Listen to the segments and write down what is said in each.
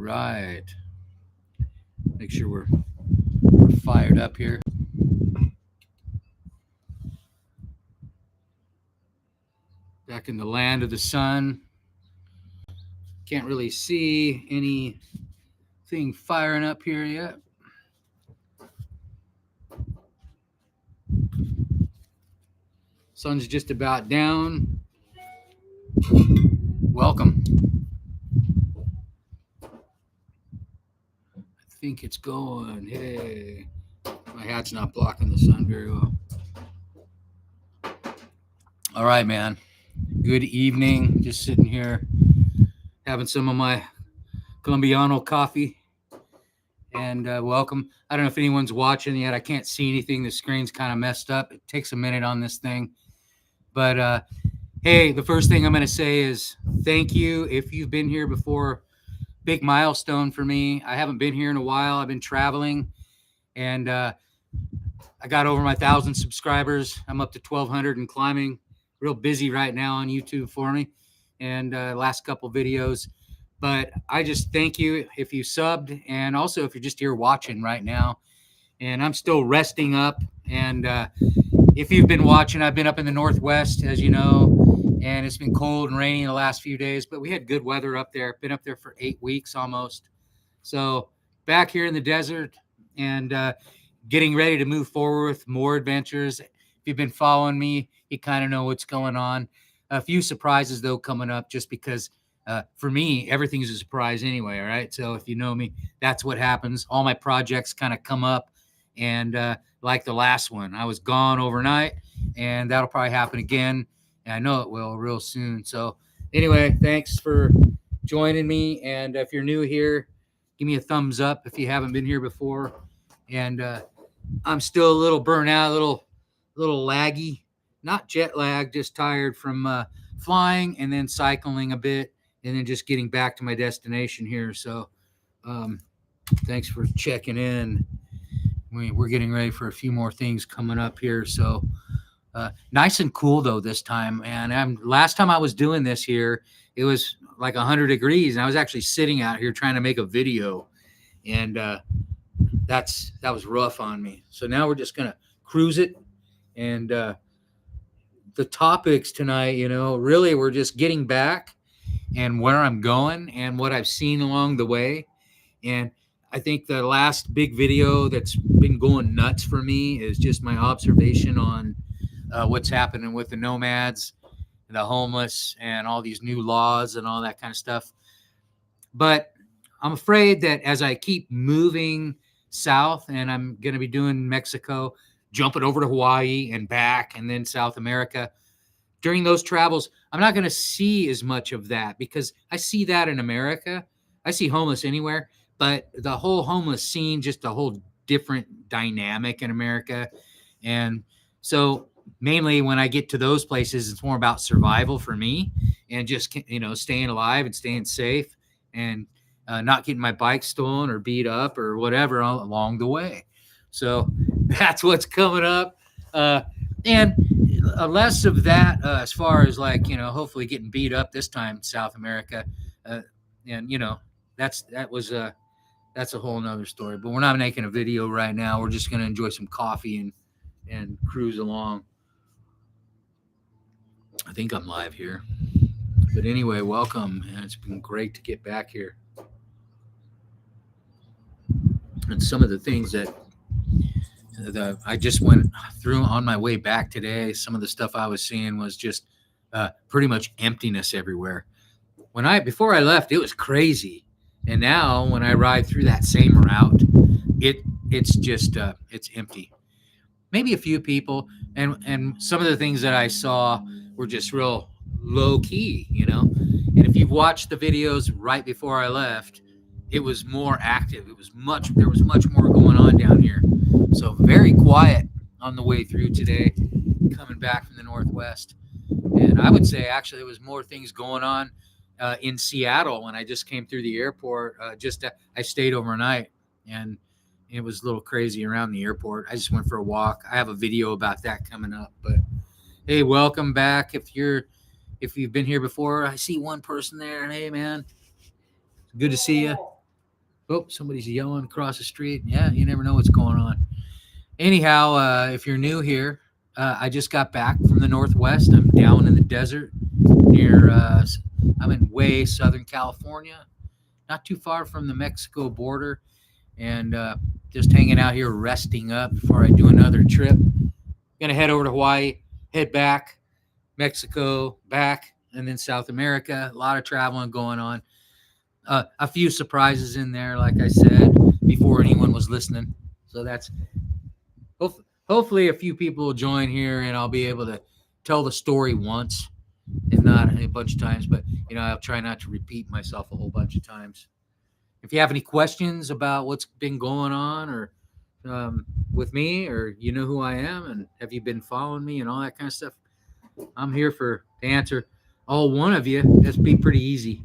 right. Make sure we're fired up here. Back in the land of the sun. Can't really see anything firing up here yet. Sun's just about down. Welcome. I think it's going. Hey, my hat's not blocking the sun very well. All right, man. Good evening. Just sitting here having some of my Colombiano coffee. And welcome. I don't know if anyone's watching yet. I can't see anything. The screen's kind of messed up. It takes a minute on this thing. But hey, the first thing I'm going to say is thank you. If you've been here before, big milestone for me. I haven't been here in a while. I've been traveling. And I got over my 1,000 subscribers. I'm up to 1,200 and climbing. Real busy right now on YouTube for me. And last couple videos. But I just thank you if you subbed, and also if you're just here watching right now. And I'm still resting up. And if you've been watching, I've been up in the Northwest, as you know, and it's been cold and rainy the last few days. But we had good weather up there. Been up there for 8 weeks almost. So back here in the desert and getting ready to move forward with more adventures. If you've been following me, you kind of know what's going on. A few surprises, though, coming up just because for me, everything's a surprise anyway, all right? So if you know me, that's what happens. All my projects kind of come up, and like the last one, I was gone overnight, and that'll probably happen again, and I know it will real soon. So anyway, thanks for joining me, and if you're new here, give me a thumbs up if you haven't been here before. And I'm still a little burnt out, a little laggy, not jet lag, just tired from flying and then cycling a bit, and then just getting back to my destination here. So thanks for checking in. We're getting ready for a few more things coming up here. So nice and cool, though, this time. And last time I was doing this here, it was like 100 degrees. And I was actually sitting out here trying to make a video. And that was rough on me. So now we're just going to cruise it. And the topics tonight, really we're just getting back and where I'm going and what I've seen along the way. And I think the last big video that's been going nuts for me is just my observation on what's happening with the nomads, the homeless, and all these new laws and all that kind of stuff. But I'm afraid that as I keep moving south, and I'm going to be doing Mexico, jumping over to Hawaii and back, and then South America, during those travels, I'm not going to see as much of that because I see that in America. I see homeless anywhere, but the whole homeless scene, just a whole different dynamic in America. And so mainly when I get to those places, it's more about survival for me and just, staying alive and staying safe and not getting my bike stolen or beat up or whatever along the way. So that's what's coming up. And less of that as far as hopefully getting beat up this time in South America. That's a whole nother story, but we're not making a video right now. We're just going to enjoy some coffee and cruise along. I think I'm live here, but anyway, welcome. And it's been great to get back here. And some of the things that I just went through on my way back today, some of the stuff I was seeing was just pretty much emptiness everywhere. Before I left, it was crazy. And now when I ride through that same route, it's just it's empty. Maybe a few people, and some of the things that I saw were just real low key, And if you've watched the videos right before I left, it was more active. There was much more going on down here. So very quiet on the way through today, coming back from the Northwest. And I would say actually there was more things going on in Seattle when I just came through the airport. I stayed overnight, and it was a little crazy around the airport. I just went for a walk. I have a video about that coming up. But hey, welcome back. If you've been here before, I see one person there. Hey, man, good to see you. Oh, somebody's yelling across the street. Yeah, you never know what's going on. Anyhow, if you're new here, I just got back from the Northwest. I'm down in the desert near, I'm in way Southern California, not too far from the Mexico border, and just hanging out here resting up before I do another trip. Gonna head over to Hawaii, head back, Mexico, back, and then South America. A lot of traveling going on. A few surprises in there, like I said, before anyone was listening. So that's hopefully a few people will join here, and I'll be able to tell the story once and not a bunch of times. But I'll try not to repeat myself a whole bunch of times. If you have any questions about what's been going on, or with me, or you know who I am, and have you been following me and all that kind of stuff, I'm here to answer all one of you. That's be pretty easy.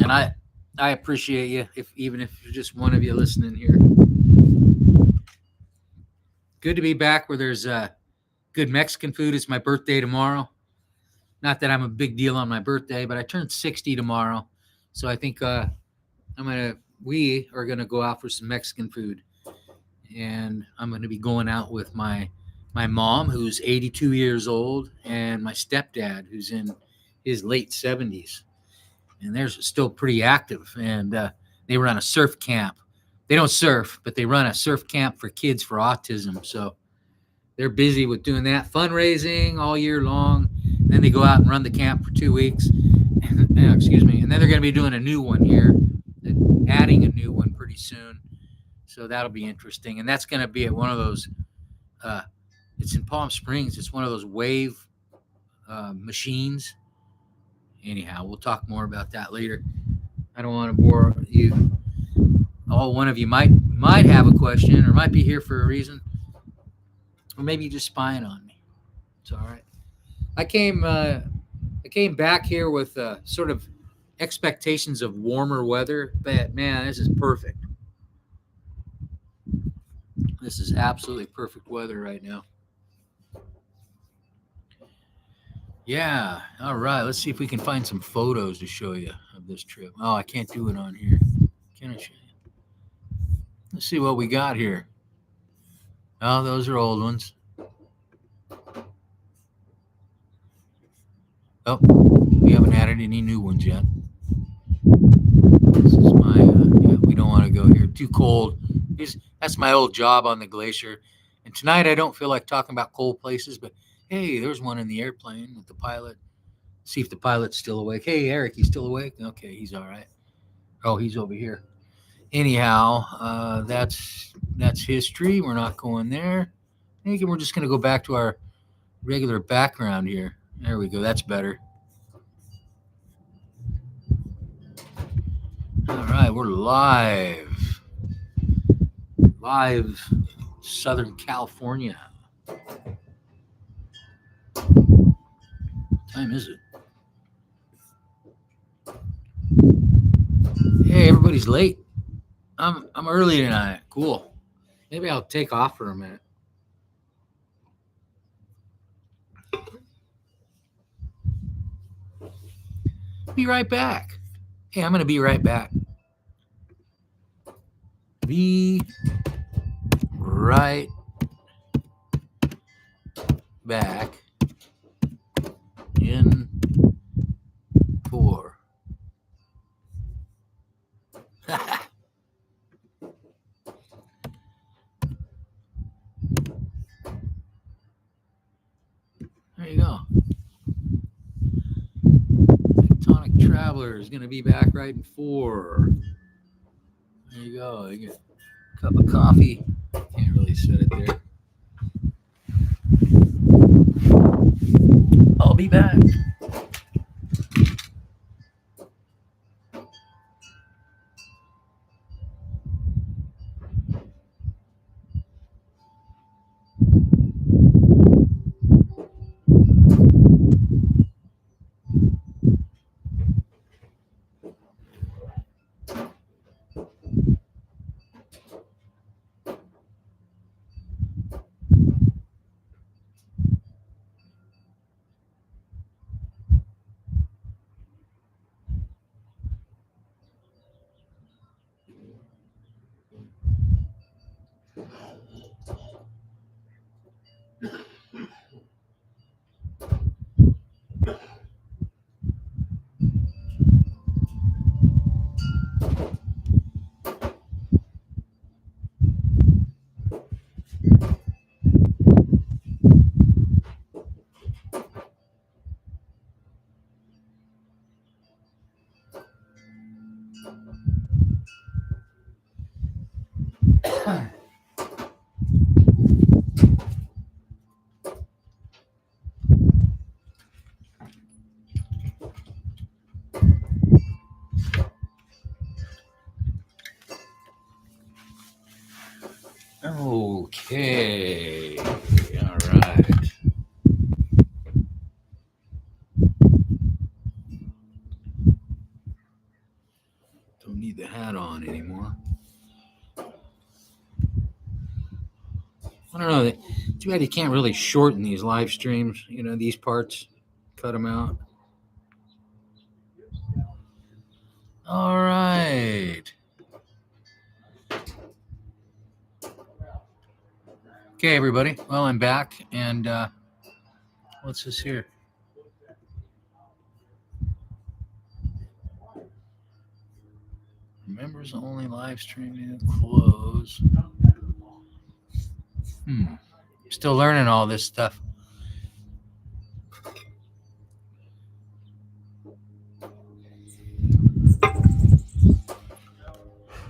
And I appreciate you, even if you're just one of you listening here. Good to be back where there's good Mexican food. It's my birthday tomorrow. Not that I'm a big deal on my birthday, but I turned 60 tomorrow, so I think we are gonna go out for some Mexican food, and I'm gonna be going out with my mom, who's 82 years old, and my stepdad, who's in his late 70s, and they're still pretty active, and they run a surf camp. They don't surf, but they run a surf camp for kids for autism. So they're busy with doing that, fundraising all year long. Then they go out and run the camp for 2 weeks. Excuse me. And then they're going to be doing a new one here, adding a new one pretty soon. So that'll be interesting. And that's going to be at one of those, it's in Palm Springs. It's one of those wave machines. Anyhow, we'll talk more about that later. I don't want to bore you. All one of you might have a question, or might be here for a reason, or maybe just spying on me. It's all right. I came back here with sort of expectations of warmer weather, but man, this is perfect. This is absolutely perfect weather right now. Yeah. All right. Let's see if we can find some photos to show you of this trip. Oh, I can't do it on here. Can I show you? Let's see what we got here. Oh, those are old ones. Oh, we haven't added any new ones yet. This is my, yeah, we don't want to go here. Too cold. That's my old job on the glacier. And tonight I don't feel like talking about cold places, but hey, there's one in the airplane with the pilot. See if the pilot's still awake. Hey, Eric, you still awake? Okay, he's all right. Oh, he's over here. Anyhow, that's history. We're not going there. I think we're just going to go back to our regular background here. There we go. That's better. All right, we're live. Live, Southern California. What time is it? Hey, everybody's late. I'm early tonight. Cool. Maybe I'll take off for a minute. Be right back. Hey, I'm gonna be right back. Be right back in 4. There you go. Tectonic Traveler is gonna be back right in 4. There you go. You get a cup of coffee. Can't really set it there. I'll be back. Okay. All right. Don't need the hat on anymore. I don't know. Too bad you can't really shorten these live streams. You know, these parts, cut them out. All right. Okay, everybody. Well, I'm back, and what's this here? Members only live streaming close. Still learning all this stuff.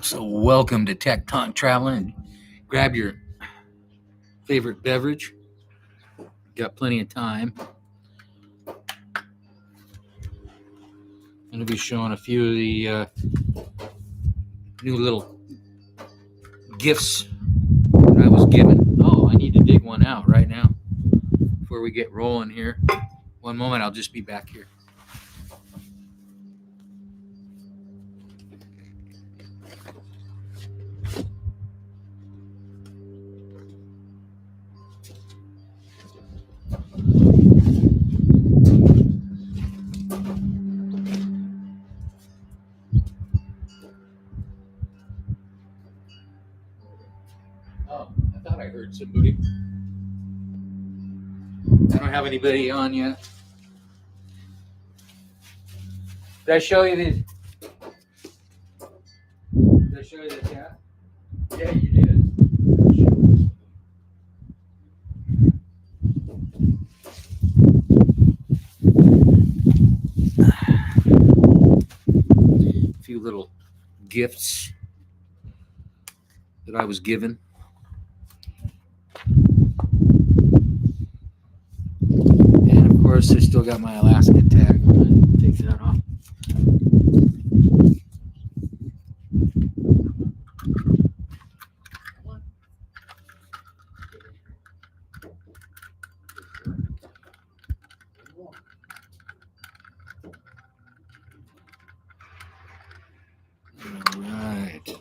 So welcome to Tectonic Traveling. Grab your favorite beverage. Got plenty of time. I'm going to be showing a few of the new little gifts that I was given. Oh, I need to dig one out right now before we get rolling here. One moment, I'll just be back here. Oh, I thought I heard somebody. I don't have anybody on yet. Did I show you the? Did I show you the cat? Yeah, you did. A few little gifts that I was given. And of course, I still got my Alaska tag. I'm going to take that off. All right.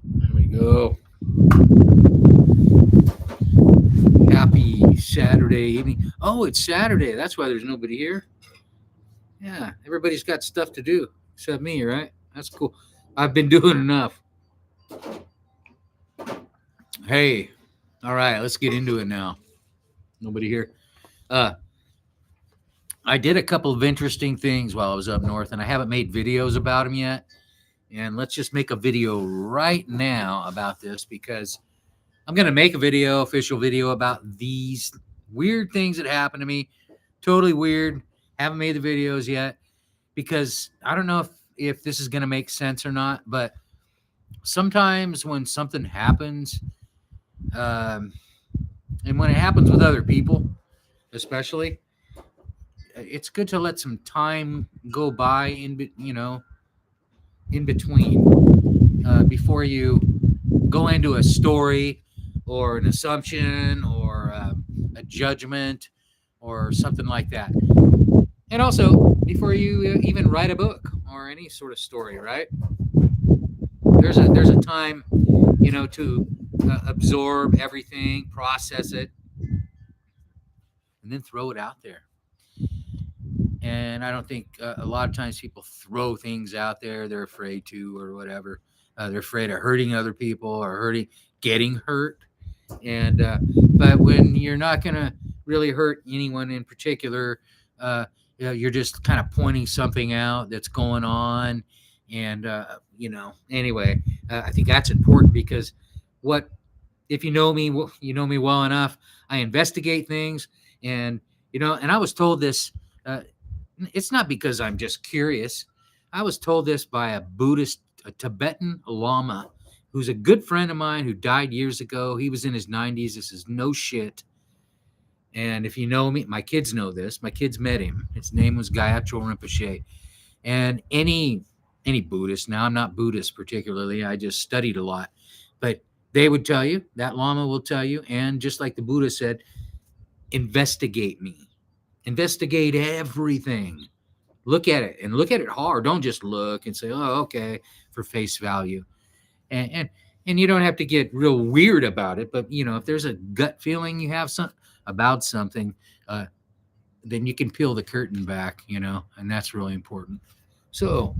There we go. Happy Saturday evening. Oh, it's Saturday. That's why there's nobody here. Yeah, everybody's got stuff to do except me, right? That's cool. I've been doing enough. Hey, all right, let's get into it now. Nobody here. I did a couple of interesting things while I was up north, and I haven't made videos about them yet. And let's just make a video right now about this because I'm going to make a video, official video about these weird things that happened to me. Totally weird. Haven't made the videos yet because I don't know if this is going to make sense or not, but sometimes when something happens, and when it happens with other people, especially, it's good to let some time go by in between before you go into a story or an assumption or a judgment or something like that. And also before you even write a book or any sort of story, right? There's a time, to absorb everything, process it, and then throw it out there. And I don't think a lot of times people throw things out there they're afraid to or whatever. They're afraid of hurting other people or getting hurt. And but when you're not going to really hurt anyone in particular, you're just kind of pointing something out that's going on. And anyway, I think that's important because if you know me well enough, I investigate things, and I was told this. It's not because I'm just curious. I was told this by a Tibetan Lama, who's a good friend of mine who died years ago. He was in his 90s. This is no shit. And if you know me, my kids know this. My kids met him. His name was Gayatro Rinpoche. And any Buddhist, now I'm not Buddhist particularly, I just studied a lot. But They would tell you, that Lama will tell you, and just like the Buddha said, investigate me. Investigate everything. Look at it and look at it hard. Don't just look and say, oh, okay, for face value. And you don't have to get real weird about it, but if there's a gut feeling you have about something, uh, then you can peel the curtain back, and that's really important. So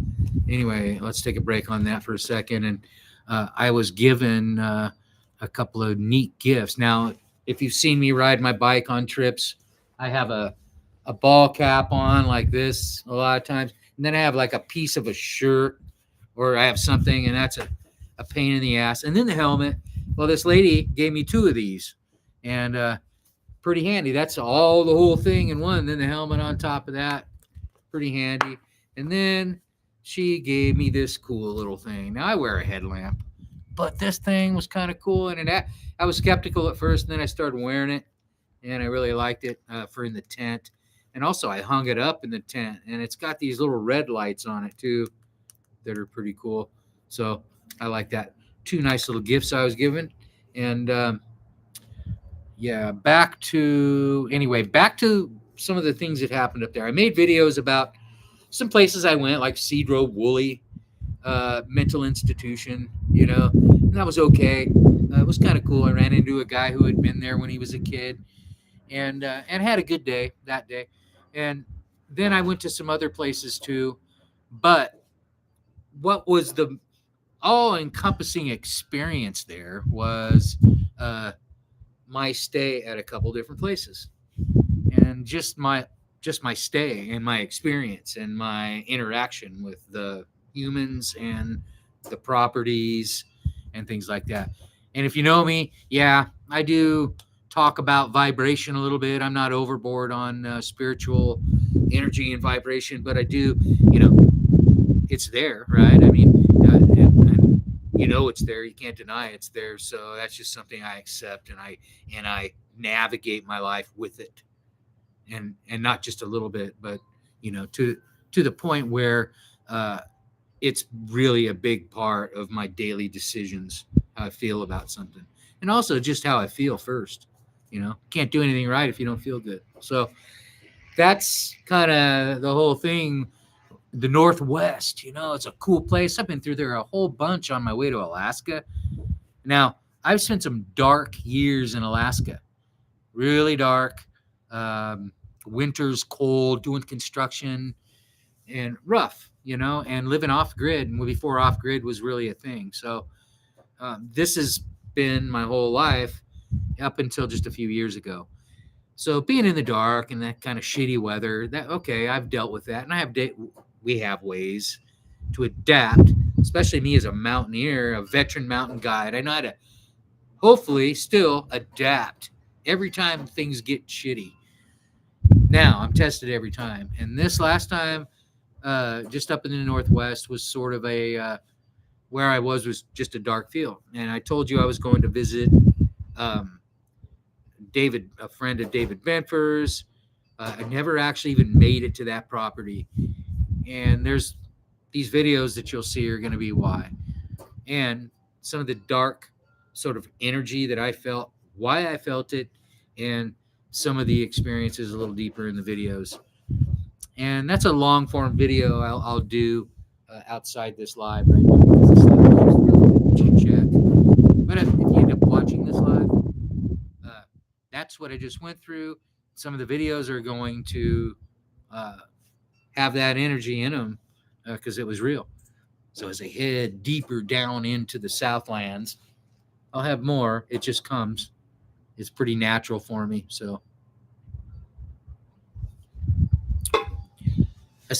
anyway, let's take a break on that for a second. And I was given a couple of neat gifts. Now, if you've seen me ride my bike on trips, I have a ball cap on like this a lot of times, and then I have like a piece of a shirt, or I have something, and that's a pain in the ass. And then the helmet. Well, this lady gave me two of these, and pretty handy. That's the whole thing in one. Then the helmet on top of that, pretty handy. And then she gave me this cool little thing. Now I wear a headlamp, but this thing was kind of cool. And I was skeptical at first, and then I started wearing it, and I really liked it for in the tent. And also I hung it up in the tent, and it's got these little red lights on it too that are pretty cool. So I like that. Two nice little gifts I was given. And yeah, back to some of the things that happened up there. I made videos about some places I went, like Cedro Woolley mental institution, and that was okay. It was kind of cool. I ran into a guy who had been there when he was a kid, and had a good day that day. And then I went to some other places too. But what was the all-encompassing experience there was my stay at a couple different places, and just my stay and my experience and my interaction with the humans and the properties and things like that. And if you know me, yeah, I do talk about vibration a little bit. I'm not overboard on spiritual energy and vibration, but I do, it's there, right? I mean, and it's there. You can't deny it's there. So that's just something I accept, and I navigate my life with it, and not just a little bit, but to the point where it's really a big part of my daily decisions, how I feel about something, and also just how I feel first. Can't do anything right if you don't feel good. So that's kind of the whole thing. The Northwest, it's a cool place. I've been through there a whole bunch on my way to Alaska. Now, I've spent some dark years in Alaska, really dark. Winter's cold, doing construction, and rough, and living off grid. And before off grid was really a thing. So this has been my whole life up until just a few years ago. So being in the dark and that kind of shitty weather, I've dealt with that, and we have ways to adapt, especially me as a mountaineer, a veteran mountain guide. I know how to hopefully still adapt every time things get shitty. Now I'm tested every time, and this last time, just up in the Northwest, was sort of where I was just a dark field. And I told you I was going to visit David, a friend of David Benfer's. I never actually even made it to that property. And there's these videos that you'll see are going to be why. And some of the dark sort of energy that I felt, why I felt it, and some of the experiences a little deeper in the videos. And that's a long form video I'll do outside this live right now, because this live is really chit chat. But if you end up watching this live, that's what I just went through. Some of the videos are going to have that energy in them because it was real. So as I head deeper down into the Southlands, I'll have more. It just comes. It's pretty natural for me. So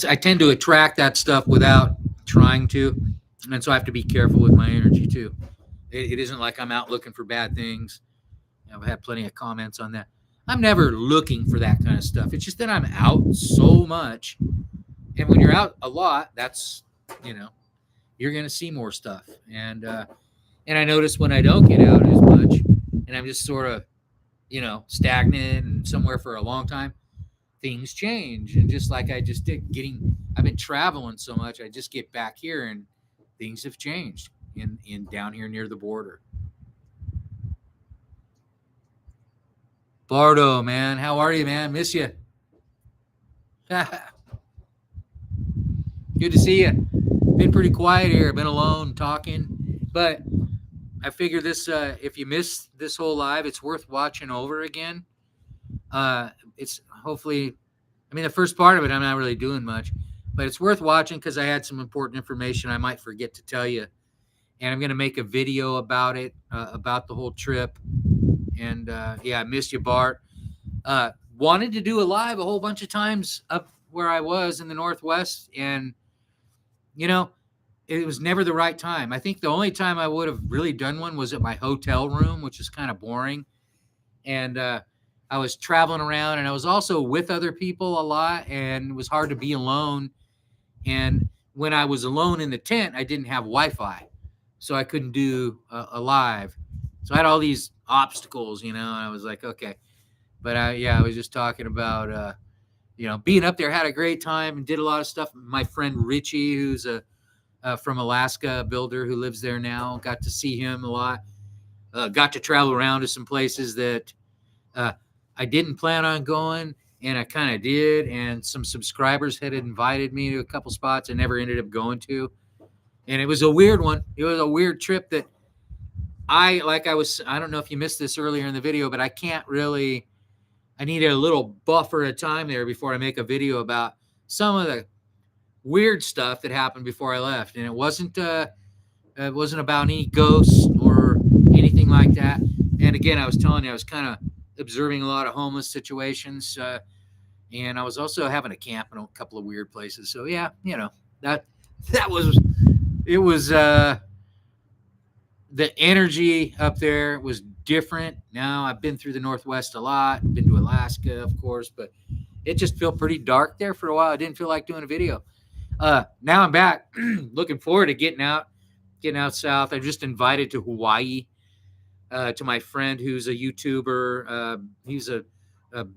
I tend to attract that stuff without trying to. And so I have to be careful with my energy too. It isn't like I'm out looking for bad things. I've had plenty of comments on that. I'm never looking for that kind of stuff. It's just that I'm out so much. And when you're out a lot, that's, you're going to see more stuff. And I notice when I don't get out as much and I'm just sort of, stagnant and somewhere for a long time, things change. And just like I just did I've been traveling so much, I just get back here and things have changed in down here near the border. Bardo, man. How are you, man? Miss you. Good to see you. Been pretty quiet here. Been alone talking. But I figure this, if you missed this whole live, it's worth watching over again. It's hopefully, I mean, the first part of it, I'm not really doing much, but it's worth watching because I had some important information I might forget to tell you. And I'm going to make a video about it, about the whole trip. And yeah, I missed you, Bart. Wanted to do a live a whole bunch of times up where I was in the Northwest. And, you know, it was never the right time. I think the only time I would have really done one was at my hotel room, which is kind of boring. And I was traveling around, and I was also with other people a lot, and it was hard to be alone. And when I was alone in the tent, I didn't have Wi-Fi, so I couldn't do a live. So I had all these obstacles, and I was like, okay. But I was just talking about, being up there, had a great time and did a lot of stuff. My friend Richie, who's from Alaska, a builder who lives there now, got to see him a lot. Got to travel around to some places that I didn't plan on going, and I kind of did. And some subscribers had invited me to a couple spots I never ended up going to. And it was a weird one. It was a weird trip that I don't know if you missed this earlier in the video, but I needed a little buffer of time there before I make a video about some of the weird stuff that happened before I left. And it wasn't about any ghosts or anything like that. And again, I was telling you, I was kind of observing a lot of homeless situations. And I was also having a camp in a couple of weird places. So yeah, it was the energy up there was different. Now I've been through the Northwest a lot, been to Alaska, of course, but it just felt pretty dark there for a while. I didn't feel like doing a video. Now I'm back. Looking forward to getting out south. I'm just invited to Hawaii, to my friend who's a YouTuber. He's a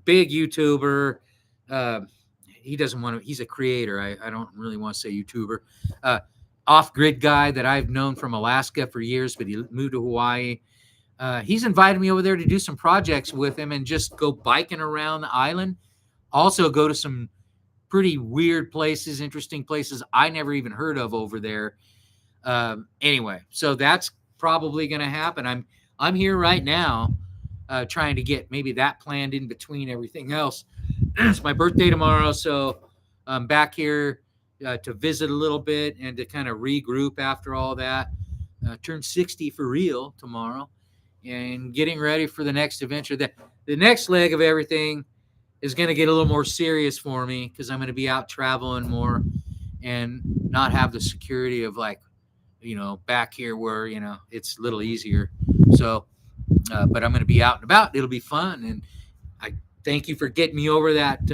big YouTuber. He's a creator. I don't really want to say YouTuber. Off-grid guy that I've known from Alaska for years, but he moved to Hawaii. He's invited me over there to do some projects with him and just go biking around the island. Also go to some pretty weird places, interesting places I never even heard of over there. Anyway, so that's probably going to happen. I'm here right now, trying to get maybe that planned in between everything else. It's my birthday tomorrow, so I'm back here to visit a little bit and to kind of regroup after all that. Turn 60 for real tomorrow, and getting ready for the next adventure. The next leg of everything is going to get a little more serious for me because I'm going to be out traveling more and not have the security of back here where, it's a little easier. So, but I'm going to be out and about. It'll be fun. And I thank you for getting me over that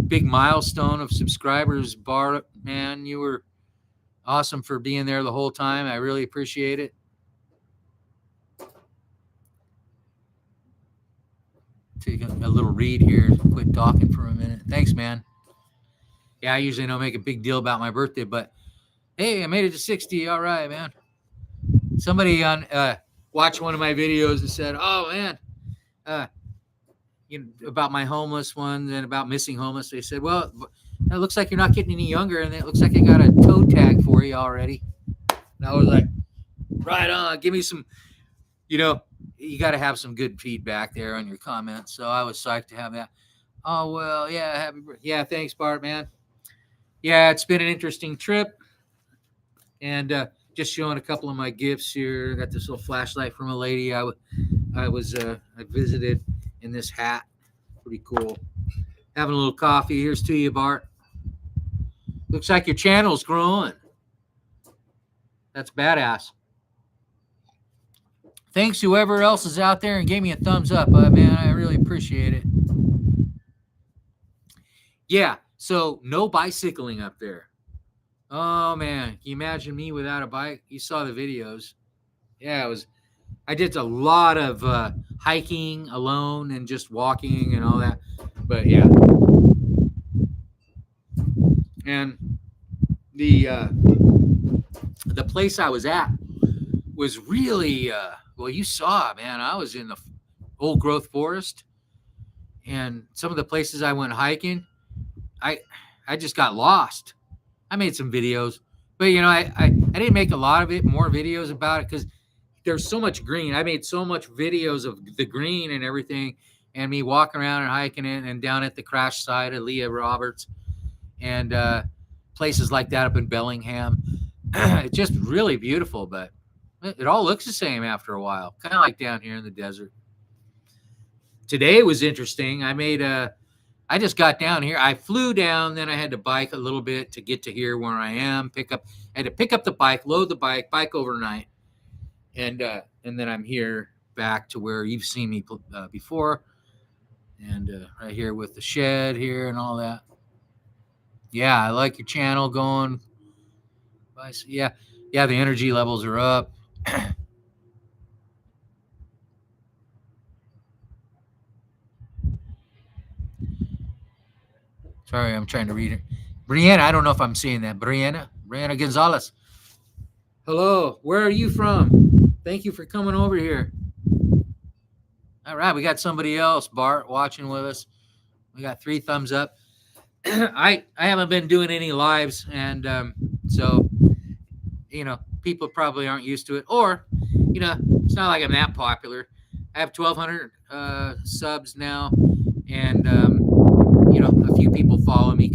big milestone of subscribers, Bart. Man, you were awesome for being there the whole time. I really appreciate it. Take a little read here. Quit talking for a minute. Thanks, man. Yeah, I usually don't make a big deal about my birthday, but hey, I made it to 60. All right, man. Somebody watched one of my videos and said, "Oh man, about my homeless one and about missing homeless." They said, "Well, it looks like you're not getting any younger, and it looks like I got a toe tag for you already." And I was like, "Right on. Give me some." You got to have some good feedback there on your comments. So I was psyched to have that. Oh, well, yeah. Happy birthday. Yeah, thanks, Bart, man. Yeah, it's been an interesting trip. And just showing a couple of my gifts here. Got this little flashlight from a lady I visited in this hat. Pretty cool. Having a little coffee. Here's to you, Bart. Looks like your channel's growing. That's badass. Thanks, whoever else is out there and gave me a thumbs up. Man, I really appreciate it. Yeah, so no bicycling up there. Oh, man. Can you imagine me without a bike? You saw the videos. Yeah, I did a lot of hiking alone and just walking and all that. But, yeah. And the place I was at was really... well, you saw, man, I was in the old growth forest. and some of the places I went hiking, I I just got lost. I made some videos, but I didn't make a lot of it, more videos about it because there's so much green. I made so much videos of the green and everything, and me walking around and hiking it, and down at the crash site of Leah Roberts, and places like that up in Bellingham. It's just really beautiful, but it all looks the same after a while, kind of like down here in the desert. Today was interesting. I just got down here. I flew down, then I had to bike a little bit to get to here where I am. I had to pick up the bike, load the bike overnight, and then I'm here back to where you've seen me before, and right here with the shed here and all that. Yeah, I like your channel going. Yeah, yeah, the energy levels are up. Sorry, I'm trying to read it. Brianna, I don't know if I'm seeing that. Brianna Gonzalez. Hello, where are you from? Thank you for coming over here. All right, we got somebody else, Bart, watching with us. We got 3 thumbs up. I haven't been doing any lives, and so people probably aren't used to it, or it's not like I'm that popular. I have 1,200 subs now, and a few people follow me.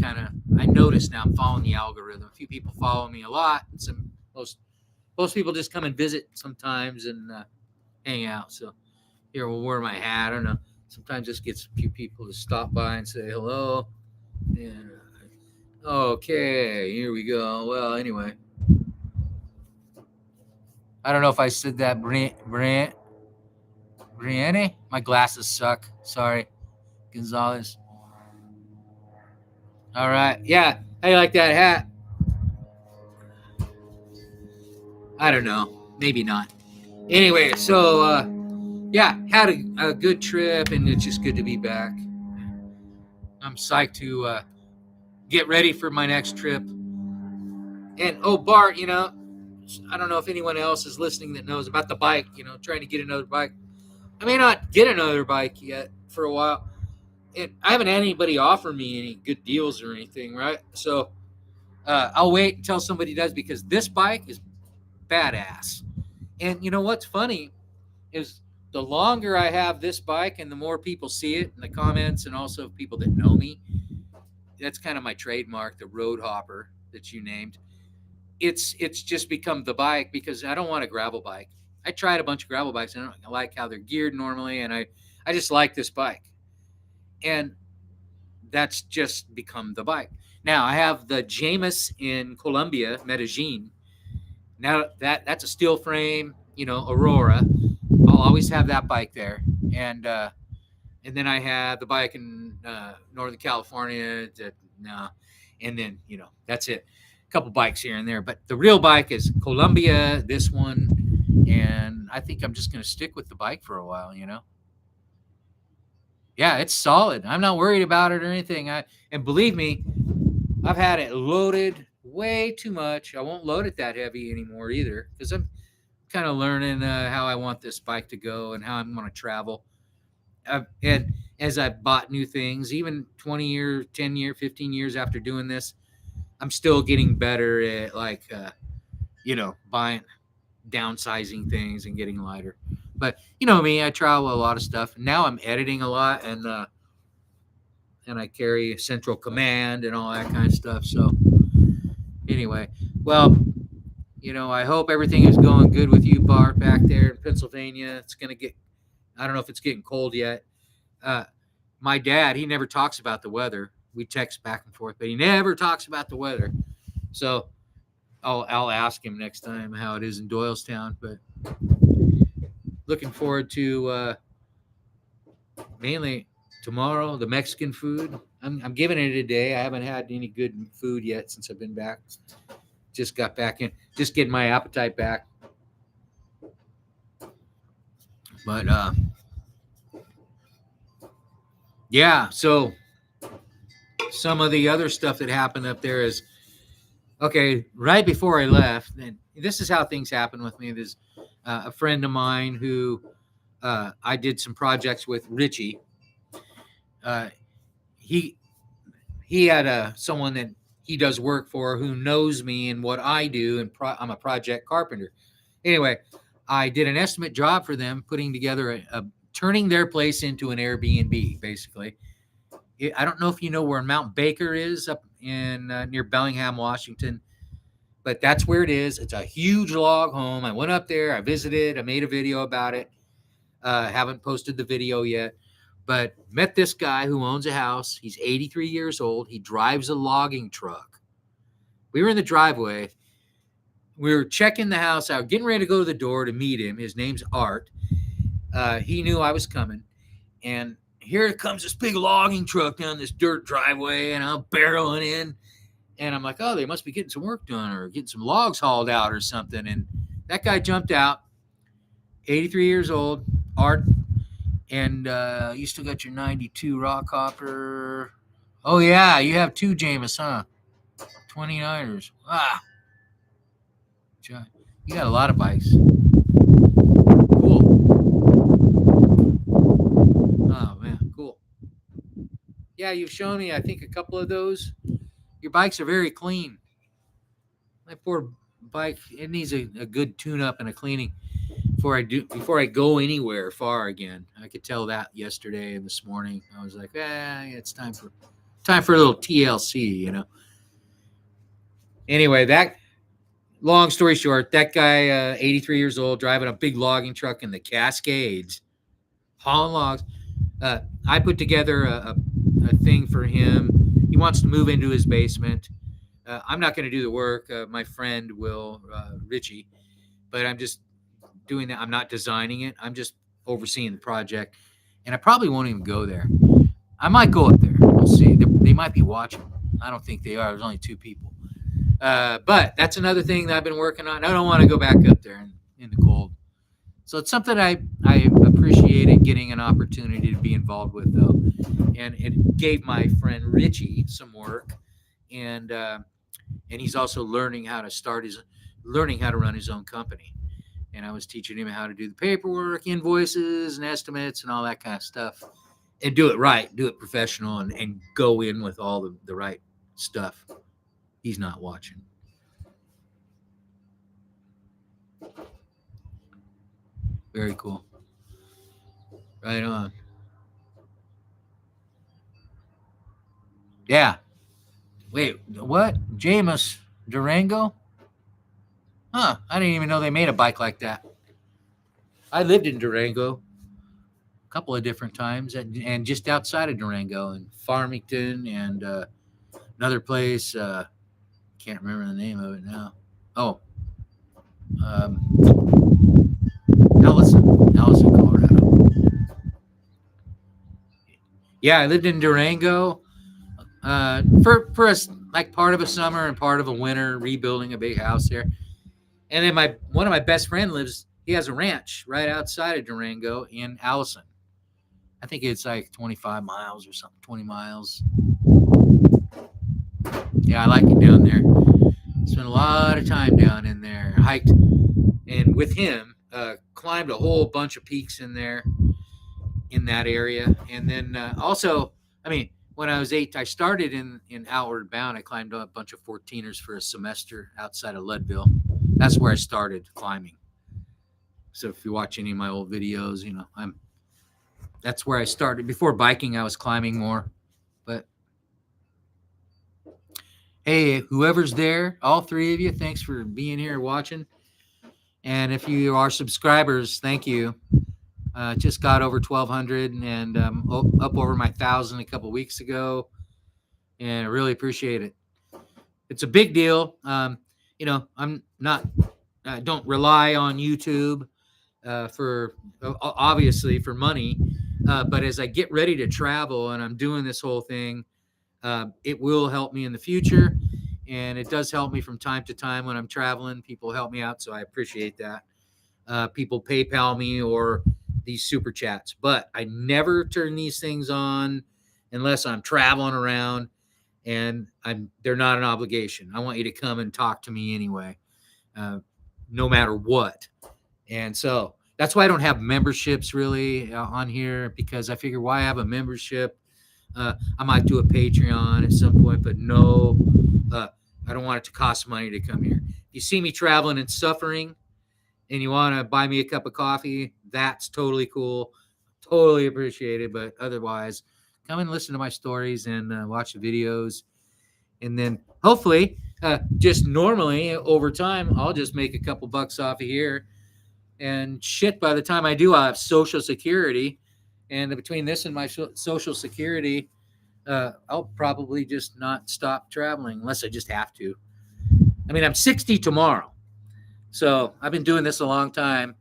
I notice now I'm following the algorithm. A few people follow me a lot. Most people just come and visit sometimes and hang out. So here, we'll wear my hat. I don't know. Sometimes just gets a few people to stop by and say hello. And okay, here we go. Well, anyway, I don't know if I said that, Brianne. My glasses suck. Sorry, Gonzalez. All right, yeah, how you like that hat? I don't know, maybe not. Anyway, so yeah, had a good trip, and it's just good to be back. I'm psyched to get ready for my next trip. And oh, Bart, I don't know if anyone else is listening that knows about the bike. Trying to get another bike. I may not get another bike yet for a while, and I haven't had anybody offer me any good deals or anything, right? So I'll wait until somebody does, because this bike is badass. And what's funny is the longer I have this bike and the more people see it in the comments, and also people that know me, that's kind of my trademark, the road hopper that you named. It's just become the bike, because I don't want a gravel bike. I tried a bunch of gravel bikes, and I don't like how they're geared normally, and I just like this bike. And that's just become the bike. Now I have the Jameis in Colombia, Medellin. Now that's a steel frame, Aurora. I'll always have that bike there, and then I have the bike in Northern California. And then that's it. A couple bikes here and there, but the real bike is Colombia. This one, and I think I'm just gonna stick with the bike for a while. Yeah, it's solid. I'm not worried about it or anything. And believe me, I've had it loaded way too much. I won't load it that heavy anymore either, because I'm kind of learning how I want this bike to go and how I'm going to travel. And as I've bought new things, even 20 years, 10 years, 15 years after doing this, I'm still getting better at buying, downsizing things and getting lighter. But me, I travel a lot of stuff. Now I'm editing a lot, and I carry central command and all that kind of stuff. So anyway, well, I hope everything is going good with you, Bart, back there in Pennsylvania. It's going to get, I don't know if it's getting cold yet. My dad, he never talks about the weather. We text back and forth, but he never talks about the weather. So I'll ask him next time how it is in Doylestown. But looking forward to mainly tomorrow, the Mexican food. I'm giving it a day. I haven't had any good food yet since I've been back. Just got back in, just getting my appetite back. But yeah, so some of the other stuff that happened up there is, okay, right before I left, and this is how things happen with me. There's a friend of mine who I did some projects with, Richie. he he had someone that he does work for who knows me and what I do, and I'm a project carpenter. Anyway, I did an estimate job for them, putting together turning their place into an Airbnb, basically. I don't know if you know where Mount Baker is up in near Bellingham, Washington, but that's where it is. It's a huge log home. I went up there, I visited, I made a video about it. Haven't posted the video yet, but met this guy who owns a house. He's 83 years old. He drives a logging truck. We were in the driveway. We were checking the house out, getting ready to go to the door to meet him. His name's Art. He knew I was coming. And here comes this big logging truck down this dirt driveway, and I'm barreling in. And I'm like, oh, they must be getting some work done or getting some logs hauled out or something. And that guy jumped out, 83 years old, Art. And you still got your 92 rock hopper. Oh, yeah, you have two Jameis, huh? 29ers. Ah. You got a lot of bikes. Cool. Oh, man, cool. Yeah, you've shown me, I think, a couple of those. Your bikes are very clean. My poor bike, it needs a good tune-up and a cleaning before I go anywhere far again. I could tell that yesterday and this morning. I was like, it's time for a little TLC, you know. Anyway, that long story short, that guy, 83 years old, driving a big logging truck in the Cascades, hauling logs. I put together a thing for him. He wants to move into his basement. I'm not going to do the work. My friend will, Richie, but I'm just doing that. I'm not designing it. I'm just overseeing the project, and I probably won't even go there. I might go up there. We'll see. They might be watching. I don't think they are. There's only two people. But that's another thing that I've been working on. I don't want to go back up there in the cold. So it's something I appreciated getting an opportunity to be involved with, though. And it gave my friend Richie some work. And he's also learning how to run his own company. And I was teaching him how to do the paperwork, invoices, and estimates, and all that kind of stuff. And do it right, do it professional, and go in with all the right stuff. He's not watching. Very cool. Right on. Yeah. Wait, what? Jameis Durango? Huh. I didn't even know they made a bike like that. I lived in Durango a couple of different times, and just outside of Durango, in Farmington, and another place. Can't remember the name of it now. Oh, Allison, Colorado. Yeah, I lived in Durango for like part of a summer and part of a winter, rebuilding a big house there. And then one of my best friend he has a ranch right outside of Durango in Allison. I think it's like 25 miles or something, 20 miles. Yeah, I like it down there. Spent a lot of time down in there. Hiked, and with him, climbed a whole bunch of peaks in there, in that area. And then also, when I was 8, I started in Outward Bound. I climbed a bunch of 14ers for a semester outside of Leadville. That's where I started climbing. So if you watch any of my old videos, that's where I started. Before biking, I was climbing more. But hey, whoever's there, all three of you, thanks for being here watching. And if you are subscribers, thank you. Just got over 1,200 and up over my 1,000 a couple weeks ago. And I really appreciate it. It's a big deal. I'm not, don't rely on YouTube obviously for money. But as I get ready to travel and I'm doing this whole thing, it will help me in the future. And it does help me from time to time when I'm traveling. People help me out, so I appreciate that. People PayPal me or these super chats, but I never turn these things on unless I'm traveling around and they're not an obligation. I want you to come and talk to me anyway, no matter what. And so that's why I don't have memberships really on here, because I figure, why have a membership? I might do a Patreon at some point, but no, uh, I don't want it to cost money to come here. If you see me traveling and suffering, and you want to buy me a cup of coffee, that's totally cool. Totally appreciate it. But otherwise, come and listen to my stories and watch the videos. And then hopefully, just normally over time, I'll just make a couple bucks off of here. And shit, by the time I do, I'll have Social Security. And between this and my Social Security, I'll probably just not stop traveling unless I just have to. I mean, I'm 60 tomorrow. So I've been doing this a long time,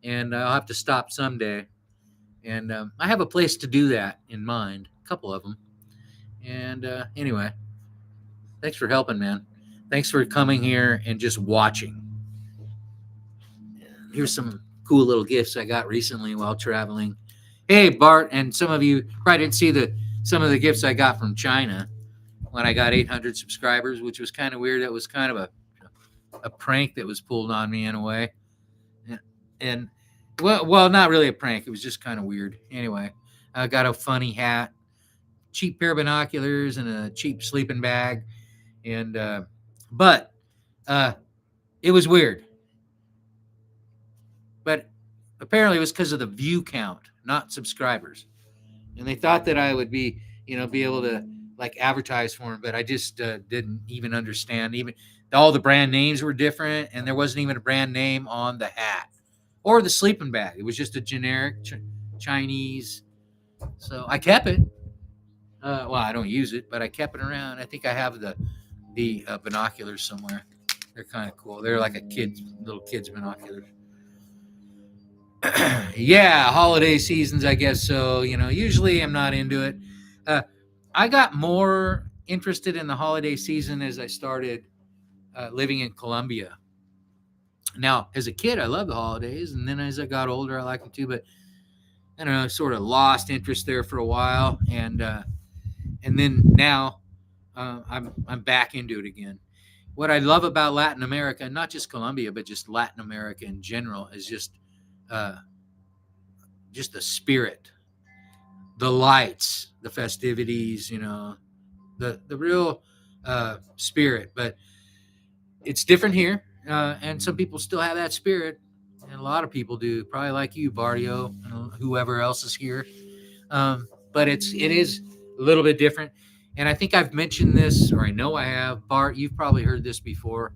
and I'll have to stop someday. And I have a place to do that in mind, a couple of them. And anyway, thanks for helping, man. Thanks for coming here and just watching. Here's some cool little gifts I got recently while traveling. Hey, Bart, and some of you probably didn't see some of the gifts I got from China when I got 800 subscribers, which was kind of weird. That was kind of a prank that was pulled on me in a way. And well, not really a prank. It was just kind of weird. Anyway, I got a funny hat, cheap pair of binoculars, and a cheap sleeping bag. And but it was weird. But apparently, it was because of the view count, not subscribers. And they thought that I would be able to like advertise for them, but I just didn't even understand. Even all the brand names were different, and there wasn't even a brand name on the hat or the sleeping bag. It was just a generic Chinese. So I kept it. Well, I don't use it, but I kept it around. I think I have the binoculars somewhere. They're kind of cool. They're like little kids binoculars. Yeah, holiday seasons, I guess so. Usually I'm not into it. I got more interested in the holiday season as I started living in Colombia. Now, as a kid, I loved the holidays, and then as I got older, I liked them too. But I don't know, sort of lost interest there for a while, and then now I'm back into it again. What I love about Latin America, not just Colombia, but just Latin America in general, is uh, just the spirit, the lights, the festivities. The real spirit. But it's different here, and some people still have that spirit, and a lot of people do, probably like you, Bardio, and whoever else is here. But it is a little bit different, and I think I've mentioned this, or I know I have. Bart, you've probably heard this before.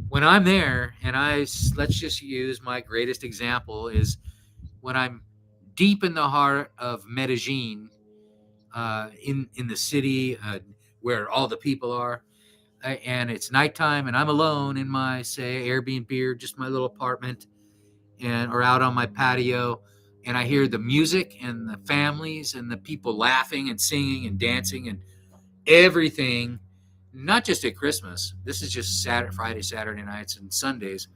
When I'm there, and let's just use my greatest example is when I'm deep in the heart of Medellin, in the city where all the people are, and it's nighttime, and I'm alone in my, say, Airbnb or just my little apartment, or out on my patio, and I hear the music and the families and the people laughing and singing and dancing and everything. Not just at Christmas. This is just Friday, Saturday nights, and Sundays,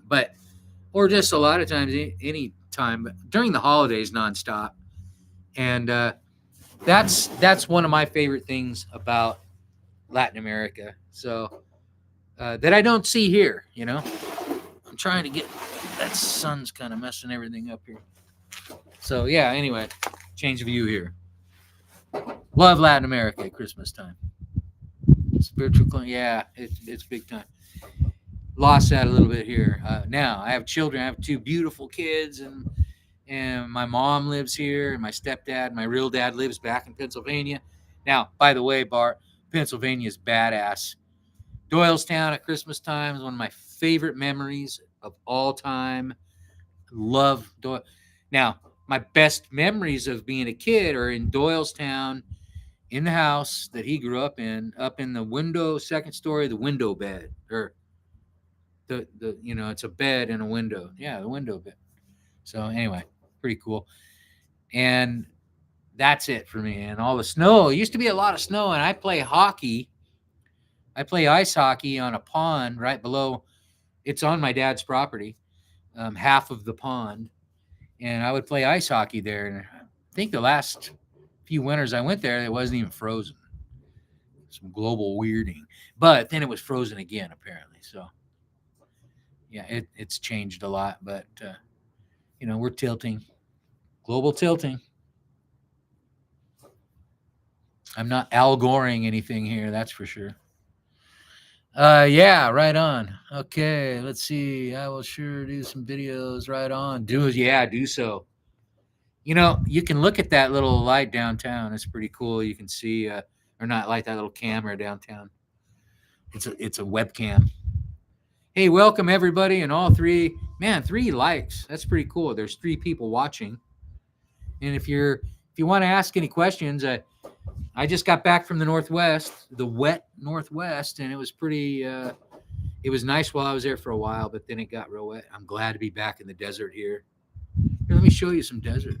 but or just a lot of times, any time during the holidays, nonstop. And that's one of my favorite things about Latin America. So that I don't see here. I'm trying to get that sun's kind of messing everything up here. So yeah. Anyway, change of view here. Love Latin America at Christmas time. Spiritual, yeah, it's big time. Lost that a little bit here. Now I have children. I have two beautiful kids, and my mom lives here, and my stepdad, my real dad, lives back in Pennsylvania. Now, by the way, Bart, Pennsylvania is badass. Doylestown at Christmas time is one of my favorite memories of all time. Love Doyle. Now, my best memories of being a kid are in Doylestown, in the house that he grew up in the second story, the window bed, or it's a bed and a window. Yeah, the window bed. So anyway, pretty cool. And that's it for me. And all the snow. It used to be a lot of snow, and I play hockey. I play ice hockey on a pond right below. It's on my dad's property, half of the pond, and I would play ice hockey there. And I think the last few winters I went there, it wasn't even frozen. Some global weirding, but then it was frozen again apparently. So yeah, it's changed a lot, but we're tilting, global tilting. I'm not Al Goring anything here, that's for sure. Yeah, right on. Okay, let's see. I will sure do some videos. Right on. Do so. You can look at that little light downtown. It's pretty cool. You can see, or not light, that little camera downtown. It's a webcam. Hey, welcome everybody, and all three. Man, 3 likes. That's pretty cool. There's 3 people watching. And if you want to ask any questions, I just got back from the Northwest, the wet Northwest, and it was pretty. It was nice while I was there for a while, but then it got real wet. I'm glad to be back in the desert here. Here, let me show you some desert.